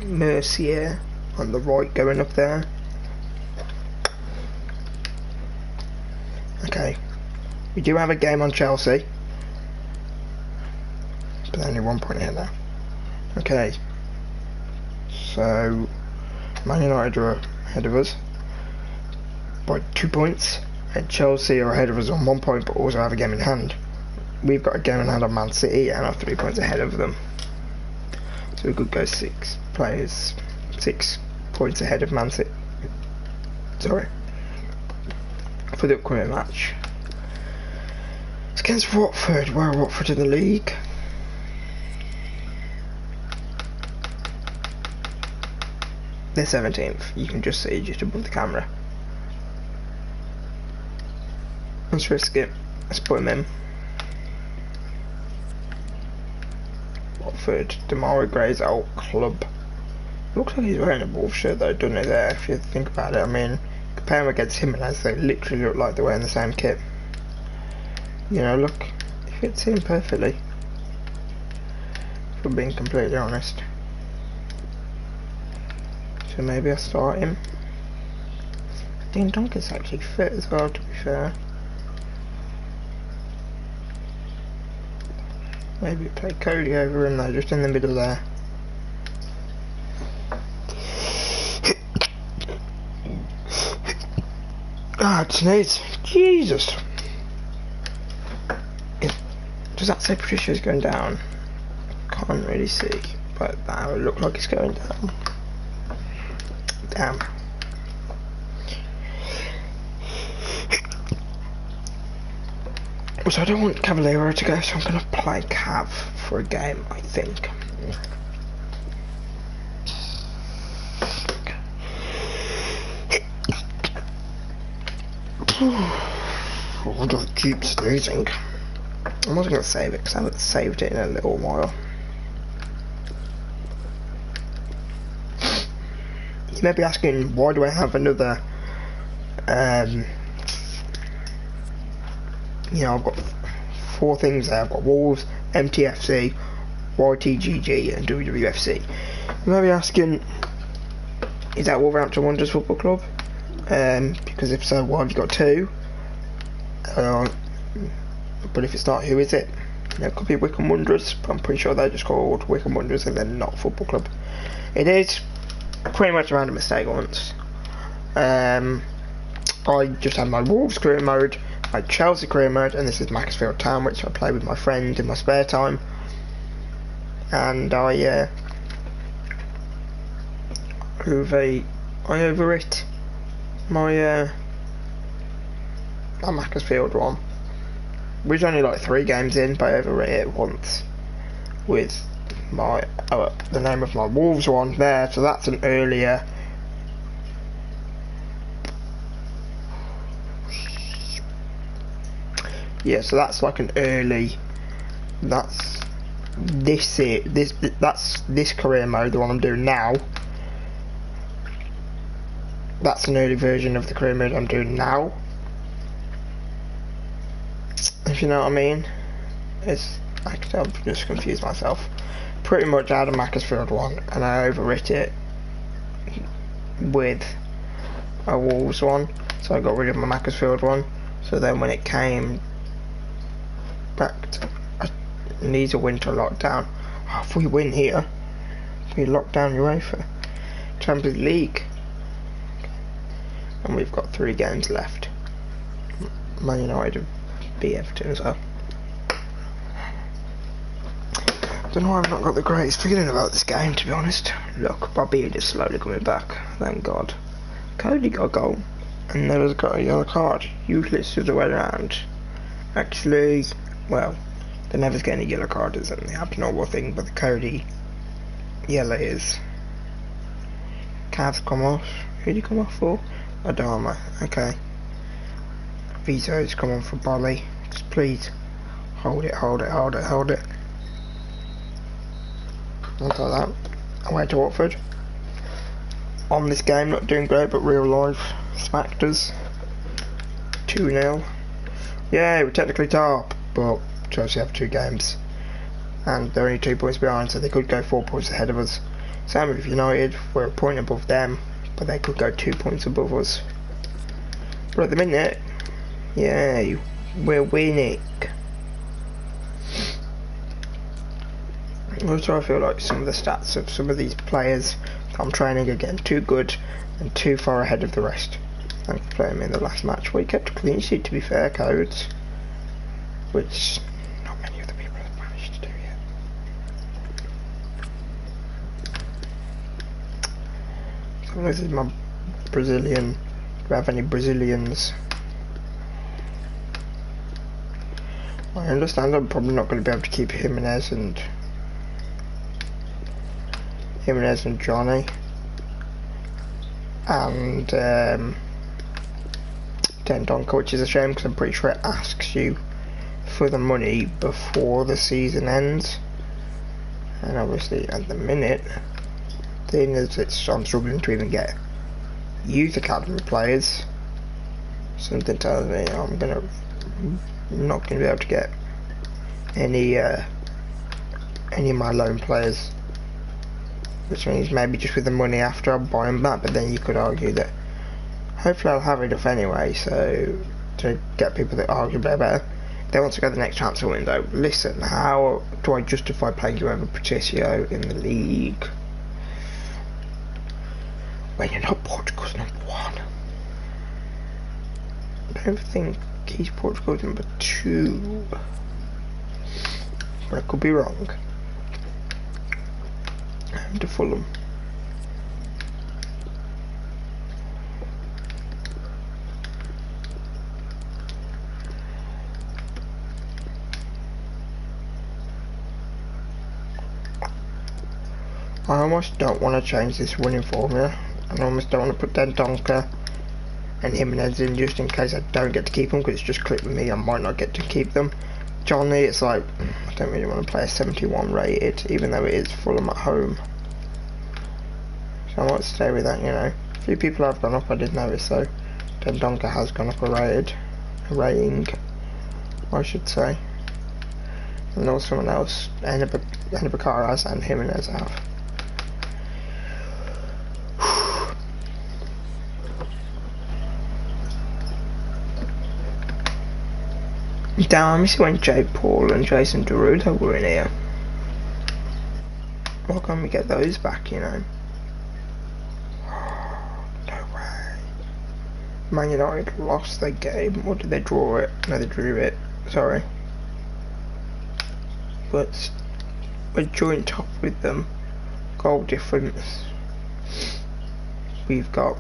Mercier on the right going up there. Okay. We do have a game on Chelsea. But only 1 point ahead now. Okay. So Man United are ahead of us by 2 points, and Chelsea are ahead of us on 1 point, but also have a game in hand. We've got a game in hand on Man City and are 3 points ahead of them. So we could go 6 points ahead of Man City. Sorry. For the upcoming match. It's against Watford. Where are Watford in the league? They're 17th. You can just see just above the camera. Let's risk it. Let's put him in. Watford, Demarai Gray's old club. Looks like he's wearing a Wolves shirt though, doesn't it there, if you think about it. I mean, compare him against Jimenez, they literally look like they're wearing the same kit. You know, look, it fits him perfectly. If I'm being completely honest. So maybe I'll start him. Dean Duncan's actually fit as well, to be fair. Maybe play Cody over him though, just in the middle there. Ah, it sneezes. Jesus. Does that say Patricia's going down? Can't really see, but that would look like it's going down. Damn. So I don't want Cavallero to go, so I'm going to play Cav for a game, I think. Oh, I just keep sneezing. I'm also going to save it because I haven't saved it in a little while. You may be asking, why do I have another, you know, I've got 4 things there. I've got Wolves, MTFC, YTGG and WWFC. You may be asking, is that Wolverhampton Wanderers Football Club? Because if so, why have you got 2? But if it's not, who is it? You know, it could be Wycombe Wanderers, but I'm pretty sure they're just called Wycombe Wanderers and they're not Football Club. It is pretty much a random mistake once. I just had my Wolves career mode, my Chelsea career mode, and this is Macclesfield Town, which I play with my friend in my spare time. And I overwrit my Macclesfield one. We was only like 3 games in, but I overwrit it once with my the name of my Wolves one there, so that's an earlier. Yeah, so that's like an early. That's this career mode, the one I'm doing now. That's an early version of the career mode I'm doing now. If you know what I mean. It's actually, I've just confused myself. Pretty much I had a Macclesfield one and I overwrit it with a Wolves one, so I got rid of my Macclesfield one. So then when it came back to, it needs a winter lockdown. Oh, if we win here, we lock down UEFA Champions League, and we've got 3 games left. Man United beat Everton as well. Don't know why I've not got the greatest feeling about this game, to be honest. Look, Bobby is slowly coming back, thank God. Cody got a goal, and Nella's got a yellow card. Usually it's the other way around. Actually, well, the Never's getting a yellow card isn't the abnormal thing, but the Cody yellow is. Cavs come off. Who did he come off for? Adama, okay. Vito's come on for Bolly. Just please, hold it. Like that. Away to Watford. On this game, not doing great, but real life smacked us. 2-0. Yeah, we're technically top, but Chelsea have 2 games. And they're only 2 points behind, so they could go 4 points ahead of us. Same with United, we're a point above them, but they could go 2 points above us. But at the minute, yeah, we're winning. Also, I feel like some of the stats of some of these players I'm training are getting too good and too far ahead of the rest. Thanks for playing me in the last match. Well, you kept a clean sheet, to be fair, Codes, which not many other people have managed to do yet. So this is my Brazilian. Do we have any Brazilians? I understand I'm probably not going to be able to keep Jimenez and Johnny and Dendonka, which is a shame because I'm pretty sure it asks you for the money before the season ends, and obviously at the minute the thing is I'm struggling to even get youth academy players. Something tells me I'm not going to be able to get any of my loan players, which means maybe just with the money after I'll buy them back, but then you could argue that hopefully I'll have enough anyway, so to get people that arguably are better. They want to go to the next transfer window. Listen, how do I justify playing you over Patricio in the league when you're not Portugal's number 1? I don't think he's Portugal's number 2, but I could be wrong. To Fulham. I almost don't want to change this winning formula. I almost don't want to put Dendonka and Jimenez in just in case I don't get to keep them, because it's just clicked with me, I might not get to keep them. Johnny, it's like, I don't really want to play a 71 rated, even though it is Fulham at home. So I might stay with that, you know. A few people have gone up, I did notice, so Dendonka has gone up a rating, I should say. And also someone else, Enabakar has, and Jimenez have. Damn, I miss when Jake Paul and Jason Derulo were in here. Why can't we get those back, you know? No way. Man United lost their game, or did they draw it? No, they drew it, sorry. But we're joint top with them. Goal difference. We've got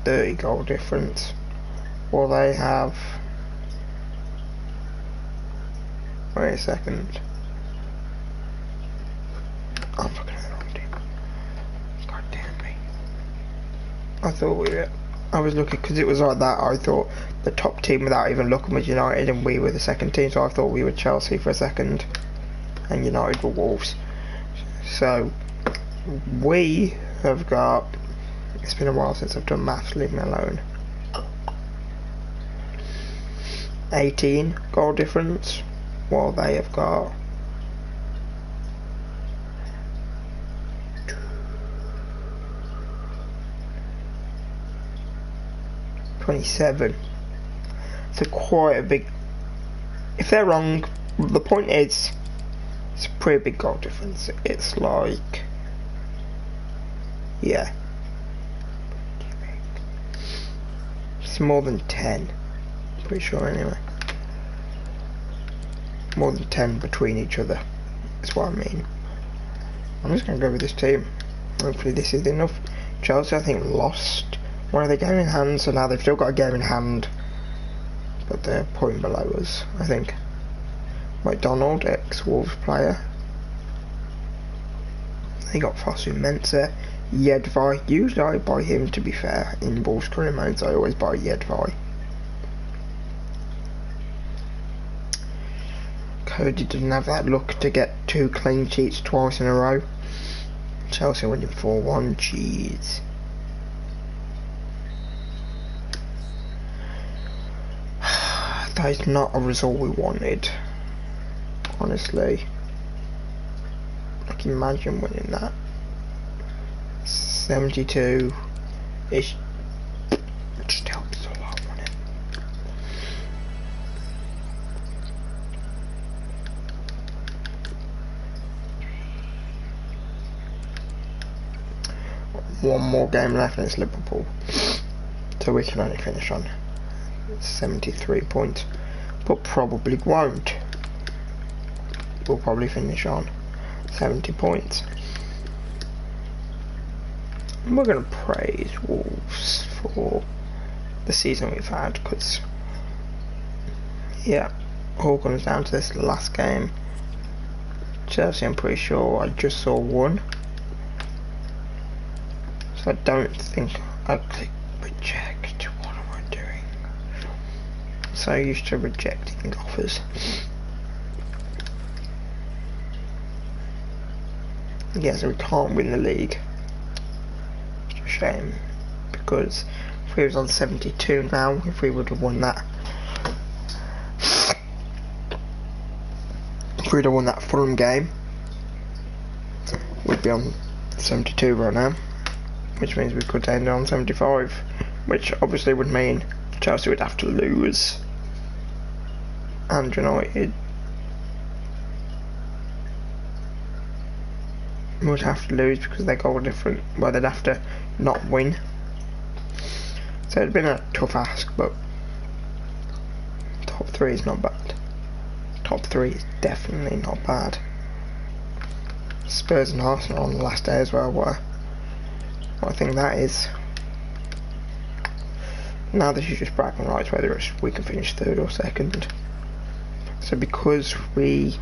30 goal difference. Well, they have... Wait a second. I'm looking at the wrong team. God damn me. I thought we were I was looking, because it was like that, I thought the top team without even looking was United and we were the second team, so I thought we were Chelsea for a second and United were Wolves. So we have got, it's been a while since I've done maths, leave me alone, 18 goal difference, while they have got 27. So quite a big, if they're wrong, the point is it's a pretty big goal difference. It's like, yeah, it's more than 10, pretty sure anyway, more than 10 between each other, that's what I mean. I'm just going to go with this team, hopefully this is enough. Chelsea I think lost one of their game in hand, so now they've still got a game in hand, but they're a point below us, I think. McDonald, ex-Wolves player. They got Fosu Mensah, Yedvay. Usually I buy him, to be fair, in Wolves career modes. I always buy Yedvay. Cody didn't have that luck to get 2 clean sheets twice in a row. Chelsea winning 4-1, jeez. That is not a result we wanted, honestly. Like, imagine winning that. 72 ish. Just helps a lot, wouldn't it? One more game left and it's Liverpool, so we can only finish on 73 points, but probably won't. We'll probably finish on 70 points. And we're going to praise Wolves for the season we've had, because yeah, all comes down to this last game. Chelsea, I'm pretty sure I just saw one, so I don't think I'll click reject. What am I doing? So used to rejecting offers. Yeah, so we can't win the league. It's a shame, because if we was on 72 now, if we would have won that, if we'd have won that Fulham game, we'd be on 72 right now, which means we could end on 75, which obviously would mean Chelsea would have to lose, and United would have to lose because they're goal different. Well, they'd have to not win. So it'd been a tough ask, but top 3 is not bad. Top 3 is definitely not bad. Spurs and Arsenal on the last day as well. What I think that is. Now this is just bragging rights whether we can finish 3rd or 2nd. So because I'm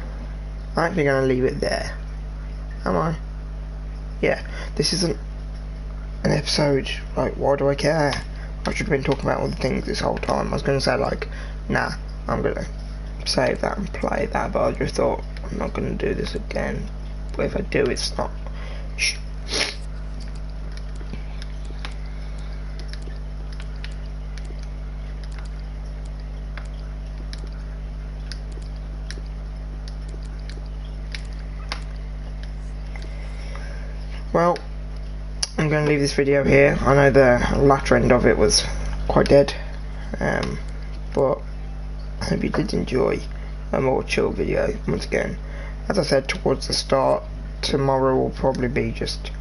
actually going to leave it there. Am I? Yeah, this isn't an episode, like, why do I care? I should have been talking about other things this whole time. I was going to say, like, nah, I'm going to save that and play that, but I just thought, I'm not going to do this again. But if I do, it's not. Well, I'm going to leave this video here. I know the latter end of it was quite dead, but I hope you did enjoy a more chill video. Once again, as I said towards the start, tomorrow will probably be just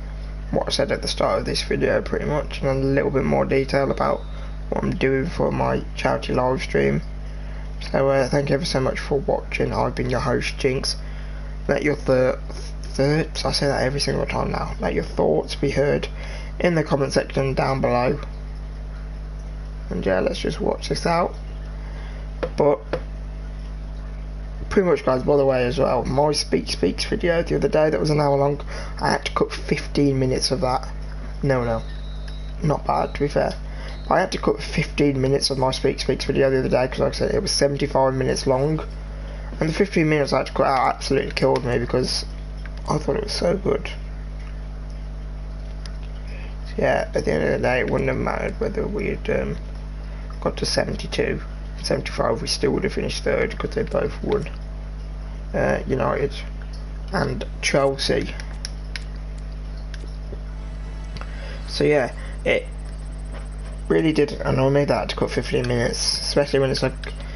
what I said at the start of this video pretty much, and a little bit more detail about what I'm doing for my charity live stream. So thank you ever so much for watching. I've been your host, Jinx. Let your I say that every single time now. Let your thoughts be heard in the comment section down below. And yeah, let's just watch this out. But pretty much, guys, by the way as well, my Speaks video the other day that was an hour long, I had to cut 15 minutes of that. No, not bad, to be fair. I had to cut 15 minutes of my Speaks video the other day because, like I said, it was 75 minutes long, and the 15 minutes I had to cut out absolutely killed me because I thought it was so good. So yeah, at the end of the day, it wouldn't have mattered whether we'd got to 72, 75. We still would have finished third because they both won. United and Chelsea. So yeah, it really did annoy me that I had to cut 15 minutes, especially when it's like,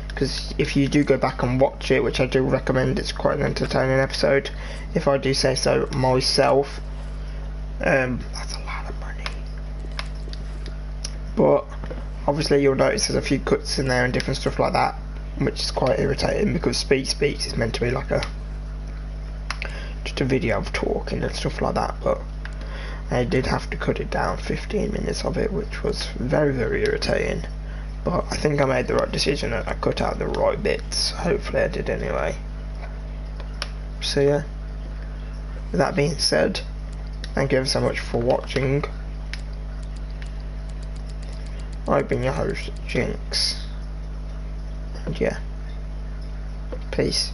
because if you do go back and watch it, which I do recommend, it's quite an entertaining episode, if I do say so myself. That's a lot of money. But obviously you'll notice there's a few cuts in there and different stuff like that, which is quite irritating because Speaks is meant to be like just a video of talking and stuff like that, but I did have to cut it down 15 minutes of it, which was very, very irritating. But I think I made the right decision and I cut out the right bits. Hopefully I did anyway. So yeah, with that being said, thank you ever so much for watching. I've been your host, Jinx. And yeah, peace.